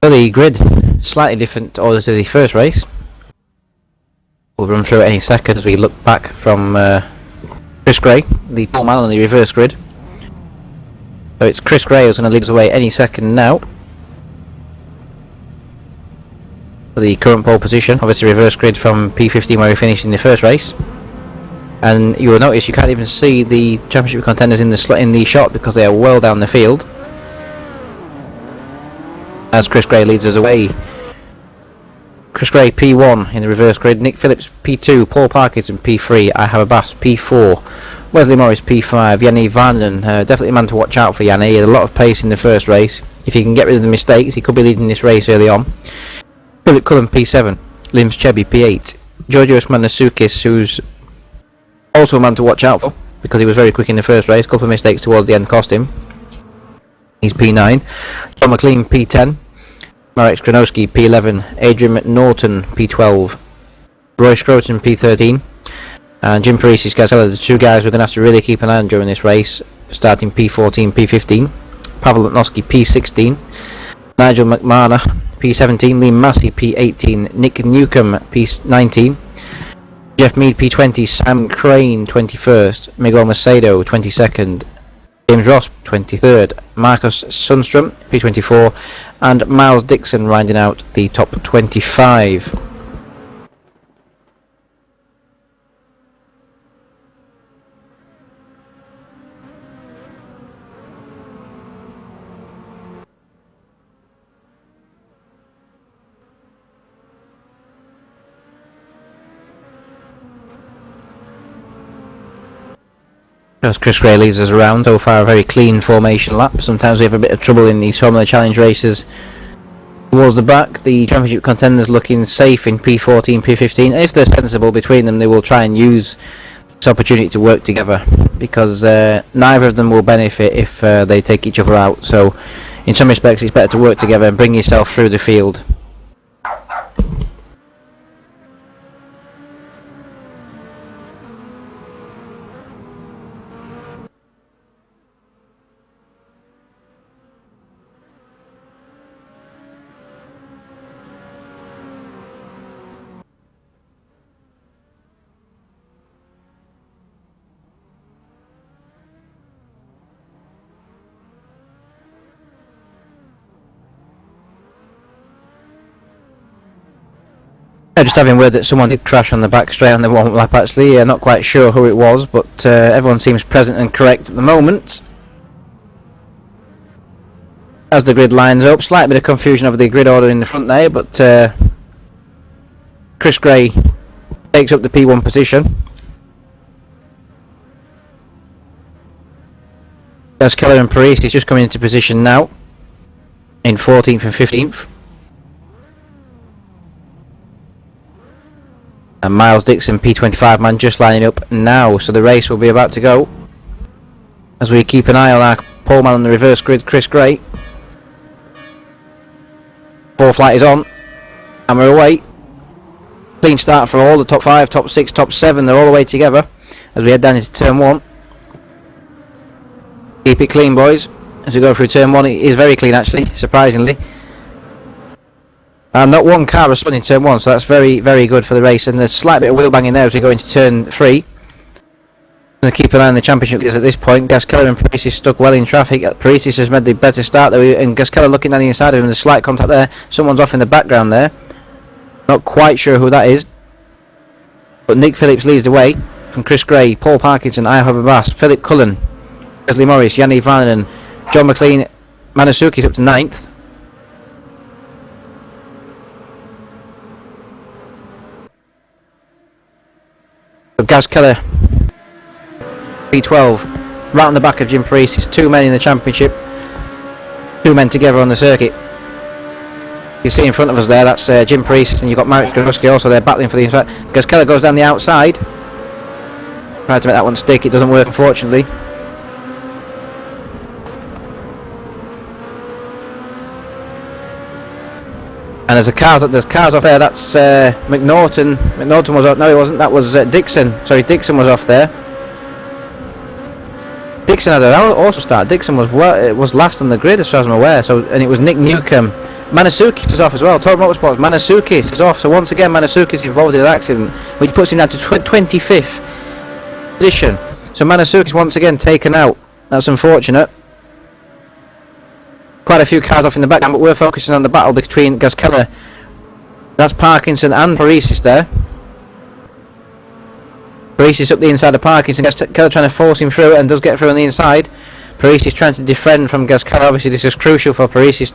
So the grid, slightly different order to the first race. We'll run through it any second as we look back from Chris Gray, the pole man on the reverse grid. So it's Chris Gray who's going to lead us away any second now. For the current pole position, obviously reverse grid from P15 where we finished in the first race. And you will notice you can't even see the championship contenders in the shot because they are well down the field. As Chris Gray leads us away. Chris Gray P1 in the reverse grid, Nick Phillips P2, Paul Parkinson P3, I have a Bass P4, Wesley Morris P5, Janne Varnen, definitely a man to watch out for Janne. He had a lot of pace in the first race. If he can get rid of the mistakes, he could be leading this race early on. Philip Cullen P7, Lims Chebby P8, Georgios Manasukis, who's also a man to watch out for because he was very quick in the first race. A couple of mistakes towards the end cost him. He's P9, John McLean P10, Marek Skronowski P11, Adrian McNaughton P12, Roy Scroton P13, and Jim Parisi's Gazella, the two guys we're going to have to really keep an eye on during this race, starting P14, P15, Pavel Lutnowski P16, Nigel McMahon P17, Liam Massey P18, Nick Newcomb P19, Jeff Mead P20, Sam Crane 21st, Miguel Macedo 22nd, James Ross 23rd, Marcus Sundstrom P24, and Miles Dixon rounding out the top 25. As Chris Gray leads us around, so far a very clean formation lap. Sometimes we have a bit of trouble in these Formula Challenge races. Towards the back, the championship contenders looking safe in P14, P15. If they're sensible between them, they will try and use this opportunity to work together, because neither of them will benefit if they take each other out. So in some respects it's better to work together and bring yourself through the field. Just having word that someone did crash on the back straight on the warm-up lap actually. Not quite sure who it was, but everyone seems present and correct at the moment. As the grid lines up, slight bit of confusion over the grid order in the front there, but Chris Gray takes up the P1 position. As Keller and Paris is just coming into position now in 14th and 15th. And Miles Dixon, P25 man, just lining up now. So the race will be about to go. As we keep an eye on our pole man on the reverse grid, Chris Gray. Fourth light is on. And we're away. Clean start for all the top 5, top 6, top 7. They're all the way together as we head down into turn 1. Keep it clean, boys. As we go through turn 1, it is very clean actually, surprisingly. And not one car was spun in turn 1, so that's very, very good for the race. And there's a slight bit of wheel banging there as we go into turn 3. I'm going to keep an eye on the championship because at this point, Gaskeller and Prix is stuck well in traffic. Prix has made the better start there, and Gaskeller looking down the inside of him. There's slight contact there. Someone's off in the background there. Not quite sure who that is. But Nick Phillips leads the way from Chris Gray, Paul Parkinson, Aya Bass, Philip Cullen, Wesley Morris, Yanni Vanenen, John McLean, Manasuki's up to 9th. Gaz Keller, P12, right on the back of Jim Prix. It's 2 men in the championship, 2 men together on the circuit. You see in front of us there, that's Jim Prix, and you've got Marek Groski also there battling for the inside. Gaz Keller goes down the outside, trying to make that one stick. It doesn't work, unfortunately. And there's cars off there. That's McNaughton. McNaughton was off. No, he wasn't. That was Dixon. Sorry, Dixon was off there. Dixon had an awesome start. Dixon was last on the grid as far as I'm aware. So, and it was Nick Newcomb. Manasukis is off as well. Total Motorsports. Manasukis is off. So once again, Manasukis is involved in an accident, which puts him down to 25th position. So Manasukis once again taken out. That's unfortunate. Quite a few cars off in the background, but we're focusing on the battle between Gaz Keller, that's Parkinson, and Paris there. Paris is up the inside of Parkinson. Gaz Keller trying to force him through, and does get through on the inside. Paris is trying to defend from Gaz Keller. Obviously this is crucial for Paris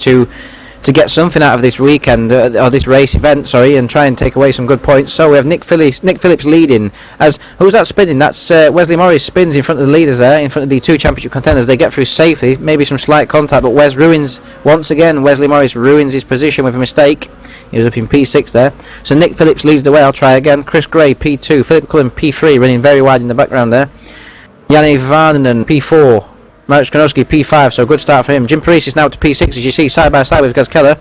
to get something out of this weekend, or this race event, sorry, and try and take away some good points. So we have Nick Phillips leading. As who's that spinning? That's Wesley Morris spins in front of the leaders there, in front of the 2 championship contenders. They get through safely, maybe some slight contact, but Wesley Morris ruins his position with a mistake. He was up in P6 there. So Nick Phillips leads the way. I'll try again. Chris Gray P2, Philip Cullen P3, running very wide in the background there. Yanni Varnen P4. Marek Skanowski P5, so good start for him. Jim Paris is now to P6, as you see, side by side with Gaz Keller.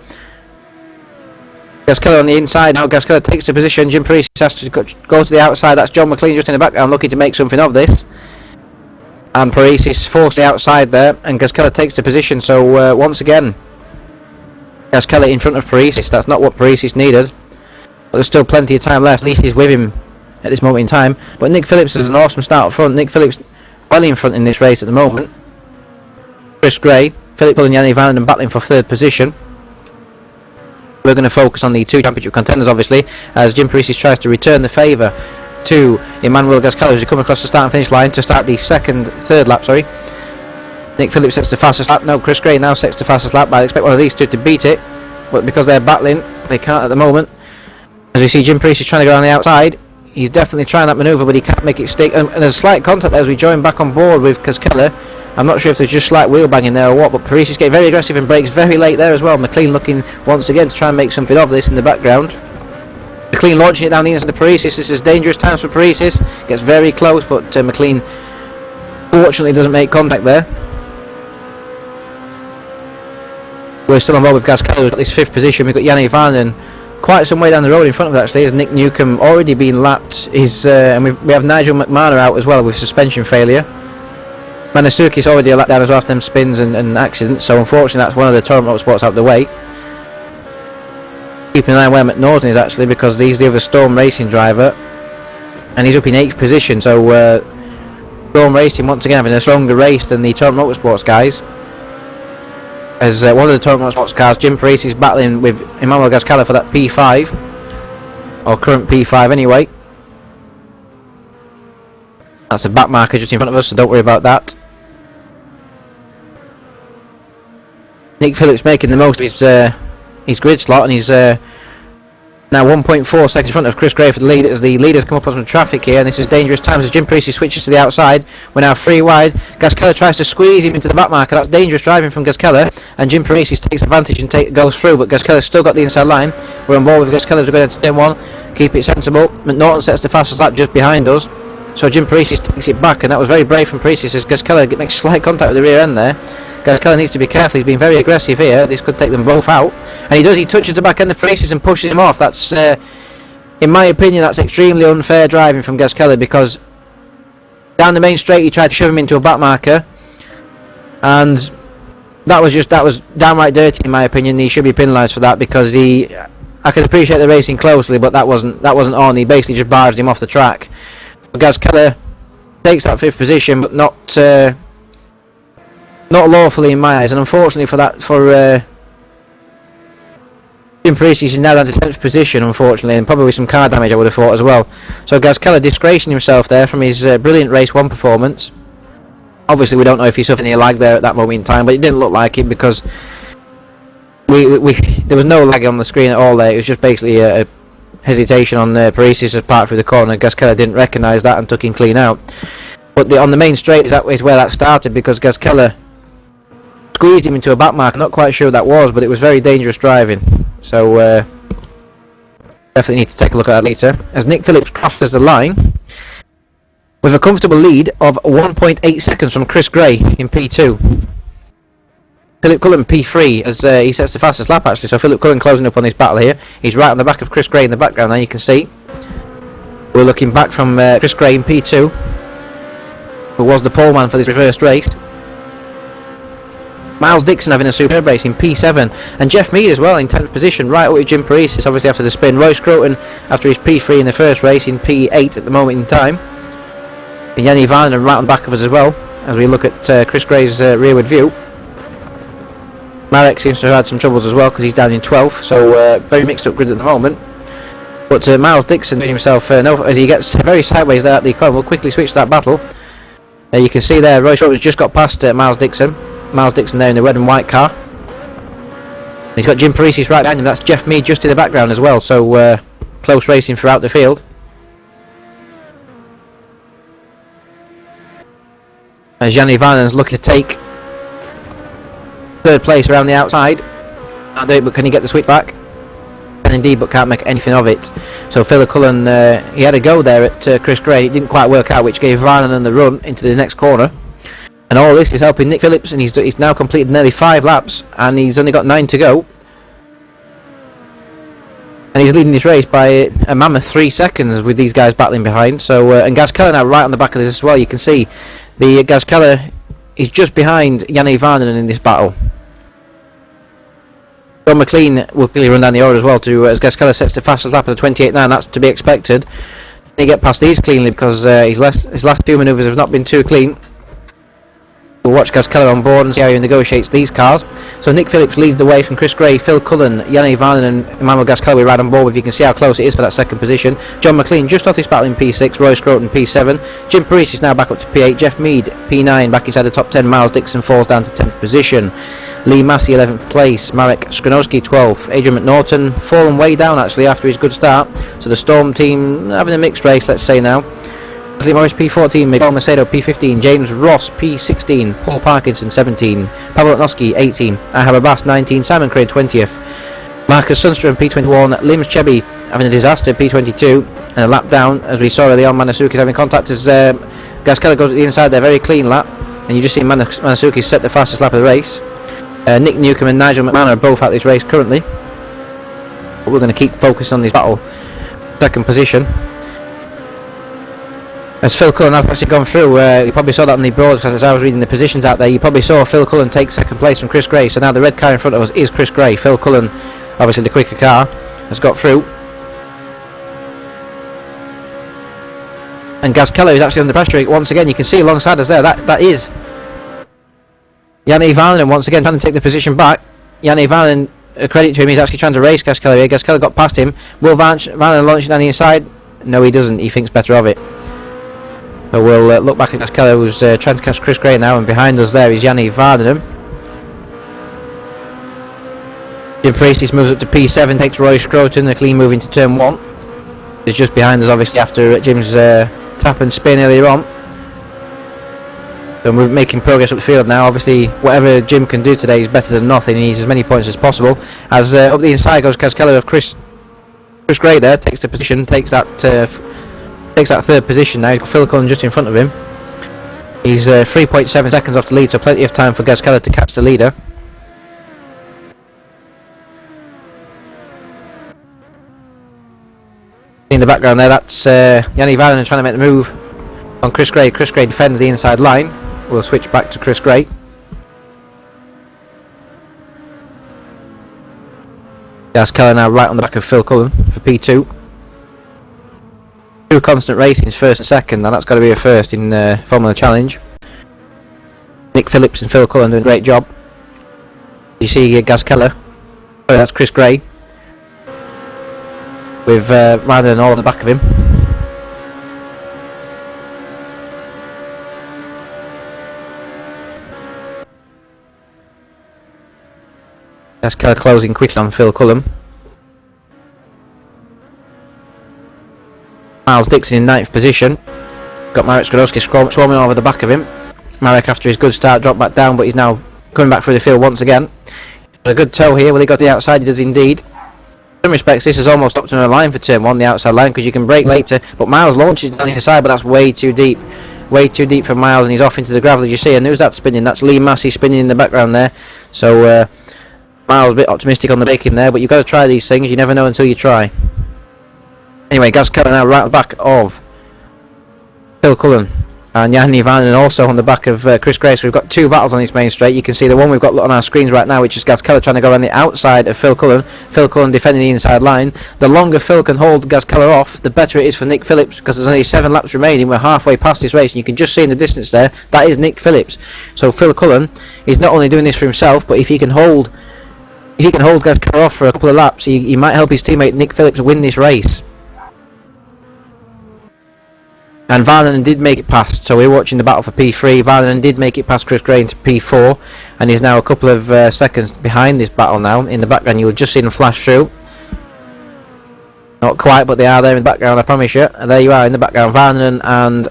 Gaz Keller on the inside now. Gaz Keller takes the position. Jim Paris has to go to the outside. That's John McLean just in the background, looking to make something of this. And Paris is forced to the outside there, and Gaz Keller takes the position. So once again, Gaz Keller in front of Paris. That's not what Paris needed, but there's still plenty of time left. At least he's with him at this moment in time. But Nick Phillips has an awesome start up front. Nick Phillips well in front in this race at the moment. Chris Gray, Philip Cullen, Yanni Vanenden battling for 3rd position. We're going to focus on the 2 championship contenders, obviously, as Jim Paris tries to return the favour to Emmanuel Gaz Keller as he comes across the start and finish line to start the 3rd lap. Sorry, Nick Phillips sets the fastest lap. No, Chris Gray now sets the fastest lap, but I expect one of these 2 to beat it, but because they're battling, they can't at the moment. As we see, Jim Paris is trying to go on the outside. He's definitely trying that manoeuvre, but he can't make it stick. And there's a slight contact there as we join back on board with Gaz Keller. I'm not sure if there's just slight wheel banging there or what, but Paris is getting very aggressive and brakes very late there as well. McLean looking once again to try and make something of this in the background. McLean launching it down the inside of Paris. This is dangerous times for Paris. Gets very close, but McLean fortunately doesn't make contact there. We're still on board with Gaz Keller, who's got this 5th position. We've got Yanni Varnen quite some way down the road in front of us actually, as Nick Newcomb already been lapped. And we have Nigel McMahon out as well with suspension failure. Manasuki's already a lap down as well after them spins and accidents, so unfortunately that's one of the Torrent Motorsports out of the way. Keeping an eye on where McNaughton is actually, because he's the other Storm Racing driver, and he's up in 8th position, so Storm Racing once again having a stronger race than the Torrent Motorsports guys. As one of the Torrent Motorsports cars, Jim Paris is battling with Emmanuel Gaz Keller for that P5, or current P5 anyway. That's a back marker just in front of us, so don't worry about that. Nick Phillips making the most of his grid slot, and he's Now 1.4 seconds in front of Chris Gray for the lead as the leaders come up on some traffic here, and this is dangerous times as Jim Prisi switches to the outside. We're now 3 wide. Gaskeller tries to squeeze him into the back marker. That's dangerous driving from Gaskeller, and Jim Prisi takes advantage and goes through, but Gaskeller's still got the inside line. We're on board with Gaskeller as we're going to turn 1. Keep it sensible. McNaughton sets the fastest lap just behind us. So Jim Prisi takes it back, and that was very brave from Prisi as Gaskeller makes slight contact with the rear end there. Gaskeller needs to be careful, he's been very aggressive here, this could take them both out. And he does, he touches the back end of Prisi and pushes him off. That's, in my opinion, that's extremely unfair driving from Gaskeller, because down the main straight he tried to shove him into a back marker. And that was downright dirty in my opinion. He should be penalised for that, because I could appreciate the racing closely, but that wasn't on. He basically just barged him off the track. But Gaskeller takes that 5th position, but not lawfully in my eyes, and unfortunately for Jim Prisi is now down to 10th position, unfortunately, and probably some car damage I would have thought as well. So Gaskeller disgracing himself there from his brilliant race 1 performance. Obviously we don't know if he suffered any lag there at that moment in time, but it didn't look like it, because there was no lag on the screen at all there. It was just basically a hesitation on Parisi's part through the corner. Gaskeller didn't recognise that and took him clean out. But on the main straight is where that started, because Gaskeller squeezed him into a back mark. I'm not quite sure what that was, but it was very dangerous driving. So definitely need to take a look at that later. As Nick Phillips crosses the line with a comfortable lead of 1.8 seconds from Chris Gray in P2. Philip Cullen P3 as he sets the fastest lap actually. So Philip Cullen closing up on this battle here. He's right on the back of Chris Gray in the background there, you can see. We're looking back from Chris Gray in P2, who was the pole man for this reversed race. Miles Dixon having a superb race in P7, and Jeff Mead as well in 10th position, right up with Jim Parisi, obviously after the spin. Roy Scroton after his P3 in the first race in P8 at the moment in time. And Yanni Varner right on the back of us as well, as we look at Chris Gray's rearward view. Marek seems to have had some troubles as well, because he's down in 12th, so very mixed up grid at the moment. But Miles Dixon doing himself as he gets very sideways there at the corner. We'll quickly switch to that battle. You can see there, Roy Scroton's just got past Miles Dixon. Miles Dixon there in the red and white car. He's got Jim Parisi right behind him. That's Jeff Mead just in the background as well. So close racing throughout the field. As Yanni Varnon's looking to take 3rd place around the outside. Can't do it, but can he get the switch back? And indeed, but can't make anything of it. So Philip Cullen, he had a go there at Chris Gray. It didn't quite work out, which gave Varnon the run into the next corner. And all this is helping Nick Phillips, and he's now completed nearly 5 laps, and he's only got 9 to go. And he's leading this race by a mammoth 3 seconds with these guys battling behind. So and Gaskeller now right on the back of this as well. You can see the Gaskeller is just behind Yanni Varnon in this battle. John McLean will clearly run down the order as well as Gaskeller sets the fastest lap of the 28.9. That's to be expected. He get past these cleanly because his last 2 manoeuvres have not been too clean. We'll watch Gaskeller on board and see how he negotiates these cars. So Nick Phillips leads the way from Chris Gray, Phil Cullen, Yanni Varnon and Emmanuel Gaskeller we're right on board with. You can see how close it is for that 2nd position. John McLean just off this battle in P6, Roy Scroton P7. Jim Parisi is now back up to P8, Jeff Mead P9 back inside the top 10. Miles Dixon falls down to 10th position. Lee Massey 11th place, Marek Skronowski 12th, Adrian McNaughton fallen way down actually after his good start. So the Storm team having a mixed race, let's say now. Leslie Morris P14, Miguel Macedo P15, James Ross P16, Paul Parkinson 17, Pavel Lotnowski 18, Ahab Abbas 19, Simon Craig 20th, Marcus Sundstrom P21, Lims Chebby having a disaster P22, and a lap down as we saw earlier on. Manasuki's having contact as Gaskeller goes at the inside there, very clean lap, and you just see Manasuki set the fastest lap of the race. Nick Newcomb and Nigel McMahon are both at this race currently, but we're going to keep focused on this battle. 2nd position. As Phil Cullen has actually gone through, you probably saw that on the broadcast as I was reading the positions out there. You probably saw Phil Cullen take 2nd place from Chris Gray. So now the red car in front of us is Chris Gray. Phil Cullen, obviously the quicker car, has got through. And Gaskeller is actually under pressure once again. You can see alongside us there, that is Yanni Varnon once again trying to take the position back. Yanni Varnon, credit to him, he's actually trying to race Gaskeller here. Gaskeller got past him. Will Varnon launch down the inside? No, he doesn't. He thinks better of it. So we'll look back at Gaskeller, who's trying to catch Chris Gray now, and behind us there is Yanni Varnon. Jim Priests moves up to P7, takes Roy Scroton, a clean move into turn 1. He's just behind us obviously after Jim's tap and spin earlier on. So we're making progress up the field now. Obviously whatever Jim can do today is better than nothing. He needs as many points as possible. As up the inside goes Kaz Keller of Chris Gray there, takes the position, takes that third position now. He's got Phil Cullen just in front of him. He's 3.7 seconds off the lead, so plenty of time for Kaz Keller to catch the leader. In the background there, that's Yanni Vannon trying to make the move on Chris Gray. Chris Gray defends the inside line. We'll switch back to Chris Gray. Kaz Keller now right on the back of Phil Cullen for P2. Two constant racings, first and second, and that's got to be a first in Formula Challenge. Nick Phillips and Phil Cullen doing a great job. You see Kaz Keller. Oh, that's Chris Gray. With Ryder and all on the back of him. Kaz Keller closing quickly on Phil Cullen. Miles Dixon in 9th position. Got Marek Skłodowski swarming over the back of him. Marek after his good start dropped back down, but he's now coming back through the field once again. Got a good toe here, well he got the outside, he does indeed. In some respects this is almost up to a line for turn 1, the outside line, because you can brake later, but Miles launches down the inside, but that's way too deep for Miles, and he's off into the gravel as you see. And who's that spinning? That's Lee Massey spinning in the background there. So Miles a bit optimistic on the braking there, but you've got to try these things, you never know until you try. Anyway, Kaz Keller now right at the back of Phil Cullen and Yanni Vannon also on the back of Chris Gray. So we've got two battles on this main straight. You can see the one we've got on our screens right now, which is Kaz Keller trying to go around the outside of Phil Cullen. Phil Cullen defending the inside line. The longer Phil can hold Kaz Keller off, the better it is for Nick Phillips, because there's only 7 laps remaining. We're halfway past this race, and you can just see in the distance there, that is Nick Phillips. So Phil Cullen is not only doing this for himself, but if he can hold Kaz Keller off for a couple of laps, he might help his teammate Nick Phillips win this race. And Varnon did make it past, so we're watching the battle for P3. Varnon did make it past Chris Gray into P4, and he's now a couple of seconds behind this battle now. In the background, you'll just see them flash through. Not quite, but they are there in the background, I promise you. And there you are in the background, Varnon and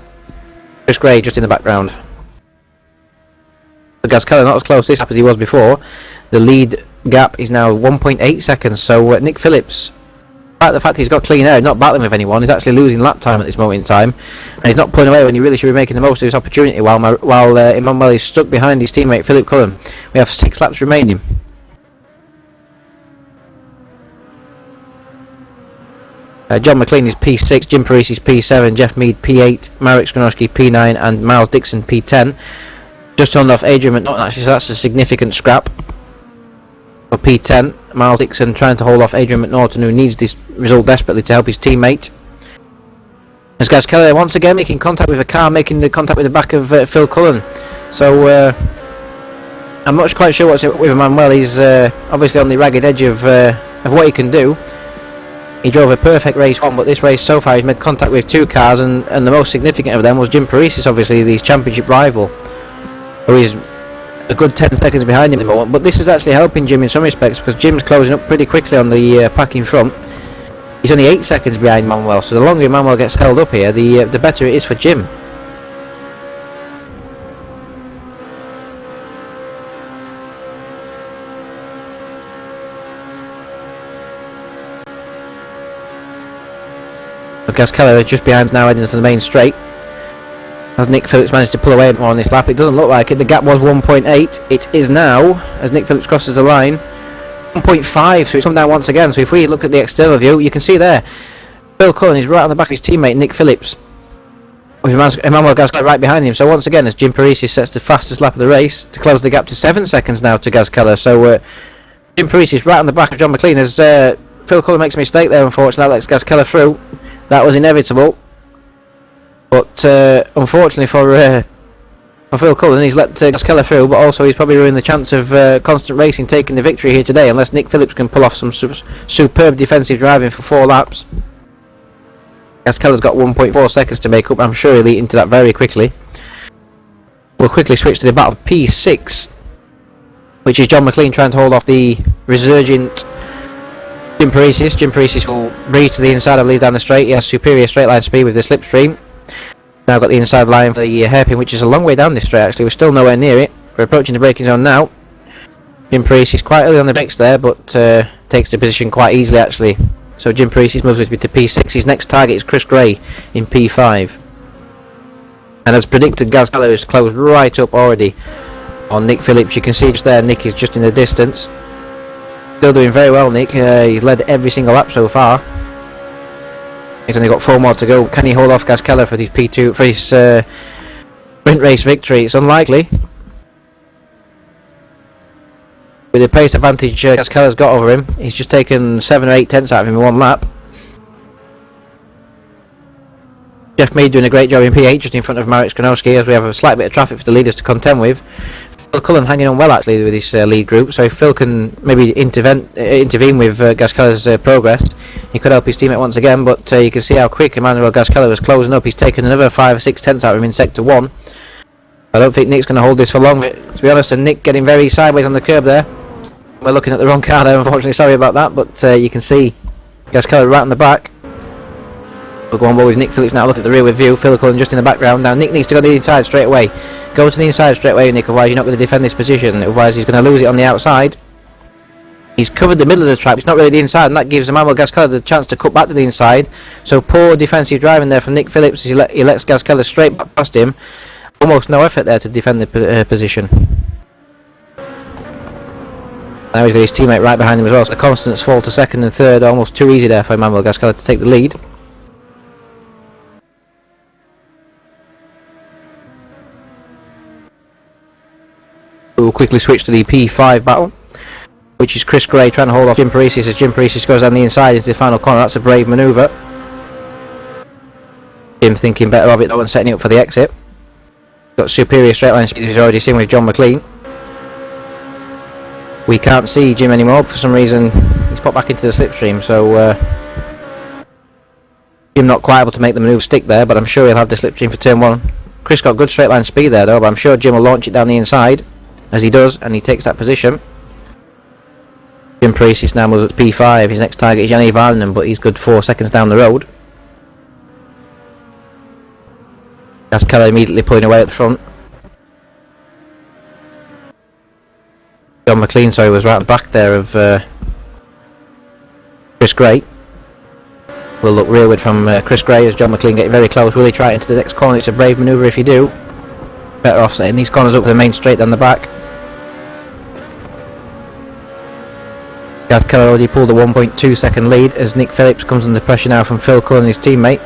Chris Gray just in the background. Kaz Keller not as close this lap as he was before. The lead gap is now 1.8 seconds, so Nick Phillips, despite the fact he's got clean air, not battling with anyone, he's actually losing lap time at this moment in time, and he's not pulling away when he really should be making the most of his opportunity, while Emmanuel is stuck behind his teammate Philip Cullen. We have 6 laps remaining. John McLean is P6, Jim Parisi is P7, Jeff Mead P8, Marek Skłodowski P9 and Miles Dixon P10. Just turned off Adrian McNaughton actually, so that's a significant scrap. For P10, Miles Dixon trying to hold off Adrian McNaughton, who needs this result desperately to help his teammate. As Kaz Keller once again making contact with a car, making the contact with the back of Phil Cullen. So I'm not quite sure what's up with Emmanuel. He's obviously on the ragged edge of what he can do. He drove a perfect race 1, but this race so far he's made contact with 2 cars, and the most significant of them was Jim Parisi, obviously his championship rival, who is a good 10 seconds behind him at the moment. But this is actually helping Jim in some respects, because Jim's closing up pretty quickly on the pack in front. He's only 8 seconds behind Manuel, so the longer Manuel gets held up here, the better it is for Jim. Kaz Keller is just behind now, heading into the main straight. As Nick Phillips managed to pull away more on this lap, it doesn't look like it. The gap was 1.8. It is now, as Nick Phillips crosses the line, 1.5. So it's come down once again. So if we look at the external view, you can see there, Phil Cullen is right on the back of his teammate Nick Phillips, with Emmanuel Kaz Keller right behind him. So once again, as Jim Parisi sets the fastest lap of the race to close the gap to 7 seconds now to Kaz Keller. So Jim Parisi is right on the back of John McLean, as Phil Cullen makes a mistake there, unfortunately, lets Kaz Keller through. That was inevitable. But unfortunately for Phil Cullen, he's let Kaz Keller through, but also he's probably ruined the chance of Constant Racing taking the victory here today, unless Nick Phillips can pull off some superb defensive driving for 4 laps. Kaz Keller's got 1.4 seconds to make up. I'm sure he'll eat into that very quickly. We'll quickly switch to the battle of P6, which is John McLean trying to hold off the resurgent Jim Prix. Jim Prix will breathe to the inside, I believe, down the straight. He has superior straight line speed with the slipstream. Now got the inside line for the hairpin, which is a long way down this straight actually. We're still nowhere near it. We're approaching the braking zone now. Jim Prix is quite early on the brakes there, but takes the position quite easily actually. So Jim Prix moves with to P6. His next target is Chris Gray in P5. And as predicted, Gaz Keller is closed right up already on Nick Phillips. You can see just there, Nick is just in the distance. Still doing very well, Nick. He's led every single lap so far. He's only got 4 more to go. Can he hold off Gaz Keller for his P2 for his sprint race victory? It's unlikely. With the pace advantage Gaz Keller's got over him, he's just taken 7 or 8 tenths out of him in 1 lap. Jeff Mead doing a great job in P8, just in front of Marek Skronowski, as we have a slight bit of traffic for the leaders to contend with. Phil Cullen hanging on well actually with his lead group, so if Phil can maybe intervene with Gaz Keller's progress, he could help his teammate once again. But you can see how quick Emmanuel Gaz Keller was closing up. He's taken another 5 or 6 tenths out of him in sector 1. I don't think Nick's going to hold this for long, to be honest, and Nick getting very sideways on the curb there. We're looking at the wrong car there, unfortunately, sorry about that, but you can see Gaz Keller right on the back. We'll go on board with Nick Phillips now. Look at the rearward view. Phil Cullen just in the background. Now Nick needs to go to the inside straight away. Go to the inside straight away, Nick, otherwise you're not going to defend this position. Otherwise he's going to lose it on the outside. He's covered the middle of the track, but it's not really the inside, and that gives Emmanuel Gaz Keller the chance to cut back to the inside. So poor defensive driving there from Nick Phillips. He lets Gaz Keller straight back past him. Almost no effort there to defend the position. Now he's got his teammate right behind him as well, so the constants fall to second and third. Almost too easy there for Emmanuel Gaz Keller to take the lead. We'll quickly switch to the P5 battle, which is Chris Gray trying to hold off Jim Prix as Jim Prix goes down the inside into the final corner. That's a brave manoeuvre. Jim thinking better of it though and setting it up for the exit. Got superior straight line speed, as we've already seen with John McLean. We can't see Jim anymore for some reason. He's popped back into the slipstream, so Jim not quite able to make the manoeuvre stick there, but I'm sure he'll have the slipstream for turn 1. Chris got good straight line speed there though, but I'm sure Jim will launch it down the inside, as he does, and he takes that position. Jim Prix now moves up to P5. His next target is Janne Varnen, but he's good 4 seconds down the road. Gaz Keller immediately pulling away at the front. John McLean, sorry, was right at the back there of Chris Gray. We'll look rearward from Chris Gray as John McLean getting very close. Will he try it into the next corner? It's a brave manoeuvre if you do. Better off setting these corners up for the main straight down the back. Gaz Keller already pulled a 1.2 second lead as Nick Phillips comes under pressure now from Phil Cullen and his teammate.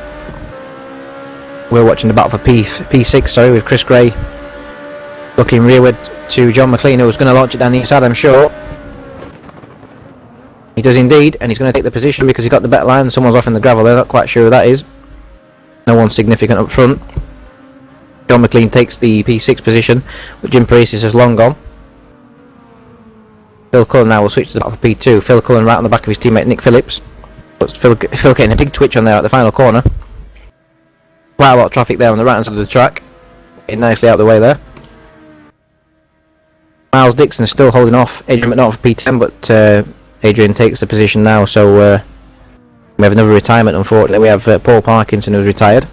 We're watching the battle for P6 with Chris Gray looking rearward to John McLean, who's going to launch it down the inside, I'm sure. He does indeed, and he's going to take the position because he got the better line. Someone's off in the gravel there, not quite sure who that is. No one significant up front. John McLean takes the P6 position, but Jim Prix is long gone. Phil Cullen now will switch to the battle for P2. Phil Cullen right on the back of his teammate Nick Phillips. But Phil getting a big twitch on there at the final corner. Quite a lot of traffic there on the right hand side of the track. Getting nicely out of the way there. Miles Dixon still holding off Adrian McNaught for P10, but Adrian takes the position now, so we have another retirement unfortunately. We have Paul Parkinson who's retired.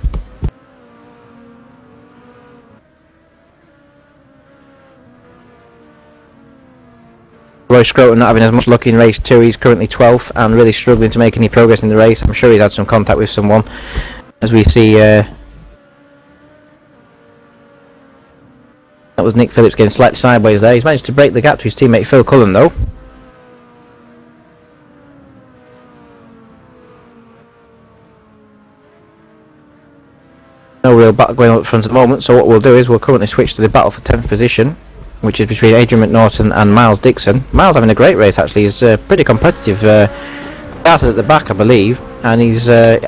Roy Scroton not having as much luck in race 2, he's currently 12th and really struggling to make any progress in the race. I'm sure he's had some contact with someone, as we see that was Nick Phillips getting slightly sideways there. He's managed to break the gap to his teammate Phil Cullen though. No real battle going on up front at the moment, so what we'll do is we'll currently switch to the battle for 10th position, which is between Adrian McNaughton and Miles Dixon. Miles having a great race actually. He's pretty competitive. Started at the back I believe, and he's they've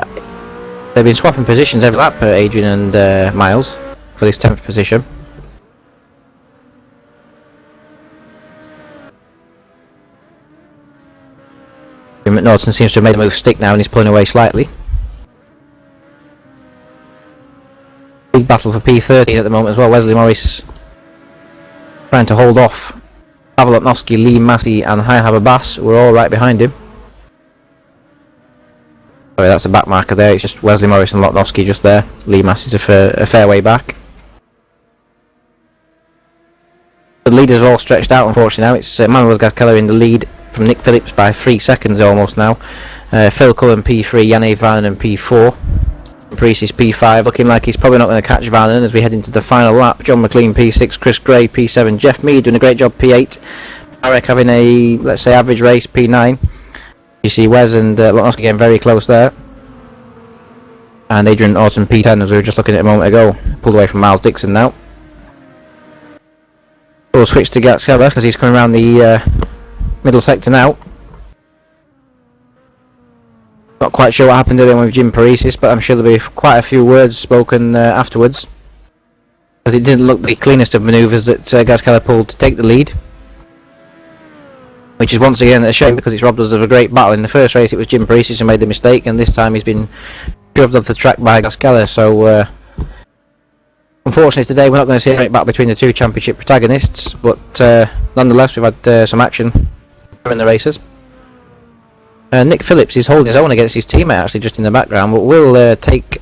been swapping positions every lap, Adrian and Miles, for this 10th position. McNaughton seems to have made the move stick now and he's pulling away slightly. Big battle for P13 at the moment as well. Wesley Morris trying to hold off Lotnowski, Lee Massey and Haihab Abbas were all right behind him. Sorry, that's a back marker there, it's just Wesley Morris and Lotnowski just there. Lee Massey's a fair way back. The leaders are all stretched out unfortunately now. It's Manuel Gaskeller in the lead from Nick Phillips by 3 seconds almost now. Phil Cullen P3, Janne Varnen P4. Prix is P5, looking like he's probably not going to catch Varnen as we head into the final lap. John McLean P6, Chris Gray P7, Jeff Mead doing a great job P8. Marek having a, let's say, average race P9. You see Wes and Lotnowski getting very close there. And Adrian Orton P10 as we were just looking at a moment ago. Pulled away from Miles Dixon now. We'll switch to Gaskeller because he's coming around the middle sector now. Not quite sure what happened to them with Jim Parisis, but I'm sure there'll be quite a few words spoken afterwards. Because it didn't look the cleanest of manoeuvres that Gaskeller pulled to take the lead. Which is once again a shame because it's robbed us of a great battle. In the first race it was Jim Parisis who made the mistake, and this time he's been shoved off the track by Gaskeller. So unfortunately today we're not going to see a great battle between the two championship protagonists, but nonetheless we've had some action during the races. Nick Phillips is holding his own against his teammate actually just in the background, but we'll take...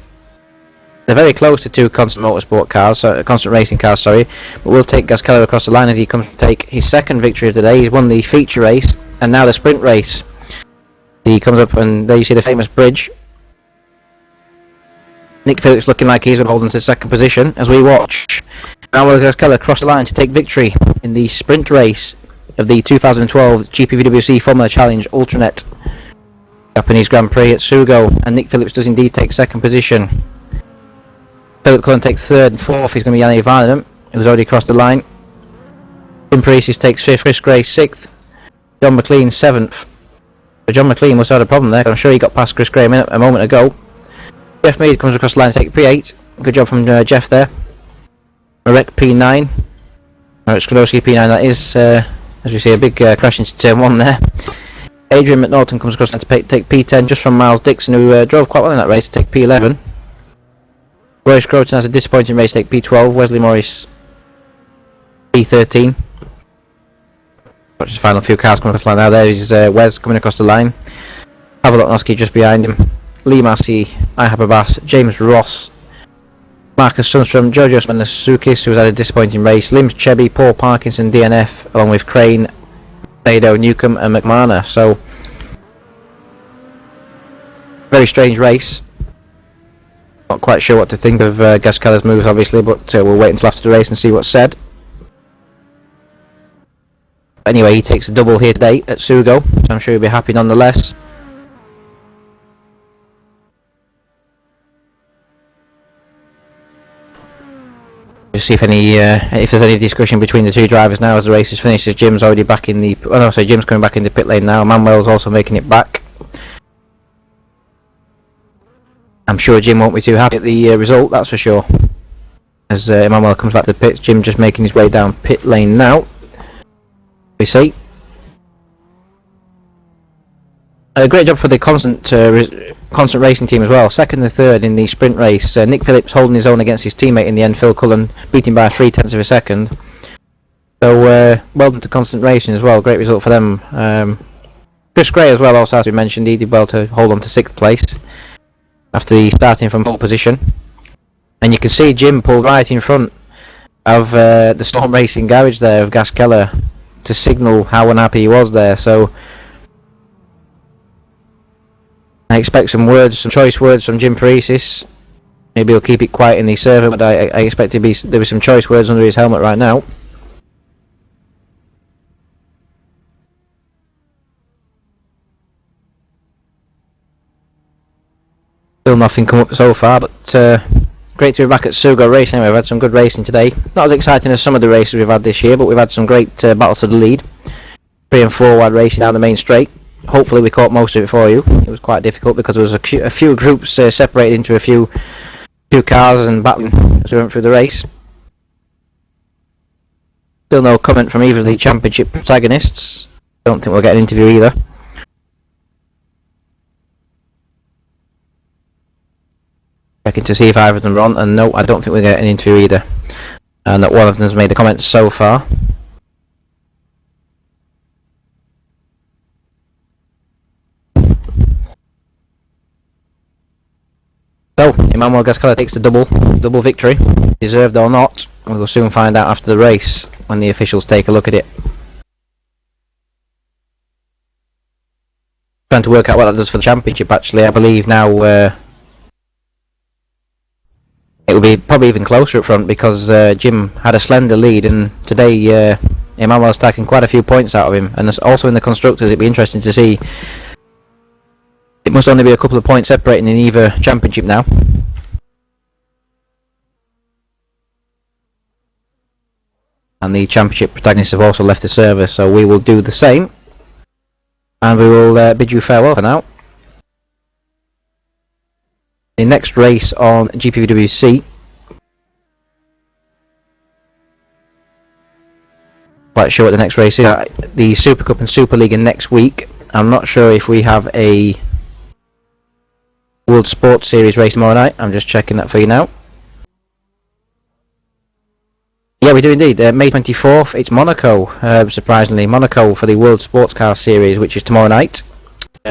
They're very close to two constant motorsport cars, constant racing cars, sorry, but we'll take Gaskeller across the line as he comes to take his second victory of the day. He's won the feature race and now the sprint race. He comes up and there you see the famous bridge. Nick Phillips looking like he's been holding to second position as we watch. Now will Gaskeller across the line to take victory in the sprint race of the 2012 GPVWC Formula Challenge Ultranet Japanese Grand Prix at Sugo, and Nick Phillips does indeed take second position. Philip Cullen takes third and fourth, he's going to be Janne Varnen, who's already crossed the line. Jim Parisis takes fifth, Chris Gray sixth, John McLean seventh. But John McLean must have had a problem there, I'm sure he got past Chris Gray a moment ago. Jeff Mead comes across the line to take P8, good job from Jeff there. Marek P9, Marek Skłodowski P9 that is, as we see a big crash into turn 1 there. Adrian McNaughton comes across to take P10 just from Miles Dixon, who drove quite well in that race to take P11. Roy Scroton has a disappointing race to take P12. Wesley Morris P13. Watch the final few cars coming across the line now. There is Wes coming across the line. Lotnowski just behind him. Lee Massey, Haihab Abbas, James Ross, Marcus Sundstrom, Georgios Manasukis, who's had a disappointing race, Lims Chebby, Paul Parkinson, DNF, along with Crane, Nado, Newcomb and McMahon. So, very strange race. Not quite sure what to think of Gaskeller's moves obviously, but we'll wait until after the race and see what's said. Anyway, he takes a double here today at Sugo, so I'm sure he'll be happy nonetheless. Just see if if there's any discussion between the two drivers now as the race is finished. As Jim's already back in the... Oh no, sorry, Jim's coming back in the pit lane now. Manuel's also making it back. I'm sure Jim won't be too happy at the result, that's for sure. As Emmanuel comes back to the pits, Jim just making his way down pit lane now. We see. A great job for the constant racing team as well. Second and third in the sprint race. Nick Phillips holding his own against his teammate in the end, Phil Cullen, beating by 0.3 of a second. So well done to constant racing as well. Great result for them. Chris Gray as well, also as we mentioned, he did well to hold on to 6th place after starting from pole position. And you can see Jim pulled right in front of the Storm Racing garage there of Gaskeller to signal how unhappy he was there. So I expect some choice words from Jim Parisis. Maybe he'll keep it quiet in the server, but I expect there be some choice words under his helmet right now. Still nothing come up so far, but great to be back at Sugo Racing. Anyway, we've had some good racing today. Not as exciting as some of the races we've had this year, but we've had some great battles to the lead. 3 and 4 wide racing down the main straight. Hopefully we caught most of it for you. It was quite difficult because there was a few groups separated into a few cars and battling as we went through the race. Still no comment from either of the championship protagonists. Don't think we'll get an interview either. Checking to see if either of them are on, and no, I don't think we'll get an interview either. And not one of them has made a comment so far. So, Emmanuel Gascala takes the double victory, deserved or not. We will soon find out after the race when the officials take a look at it. Trying to work out what that does for the championship. Actually, I believe now it will be probably even closer up front because Jim had a slender lead, and today Emmanuel's taken quite a few points out of him. And also in the constructors, it'd be interesting to see. It must only be a couple of points separating in either championship now. And the championship protagonists have also left the service, so we will do the same. And we will bid you farewell for now. The next race on GPVWC. Quite sure what the next race is. The Super Cup and Super League are next week. I'm not sure if we have a World Sports Series race tomorrow night. I'm just checking that for you now. Yeah, we do indeed. May 24th, it's Monaco, surprisingly. Monaco for the World Sports Car Series, which is tomorrow night.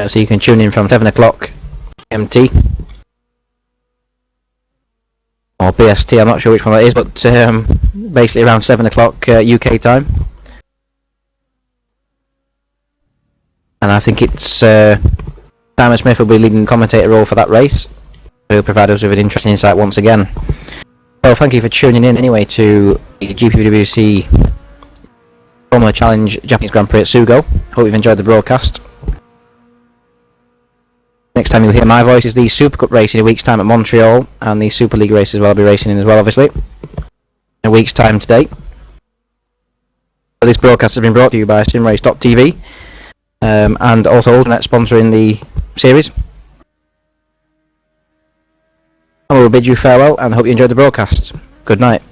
So you can tune in from 7 o'clock GMT. Or BST, I'm not sure which one that is, but basically around 7 o'clock UK time. And I think it's Simon Smith will be leading the commentator role for that race. He'll provide us with an interesting insight once again. Well, thank you for tuning in anyway to the GPVWC Formula Challenge Japanese Grand Prix at Sugo. Hope you've enjoyed the broadcast. Next time you'll hear my voice is the Super Cup race in a week's time at Montreal, and the Super League race as well. I'll be racing in as well, obviously, in a week's time today. This broadcast has been brought to you by simrace.tv and also Ultranet sponsoring the series. And we'll bid you farewell and hope you enjoyed the broadcast. Good night.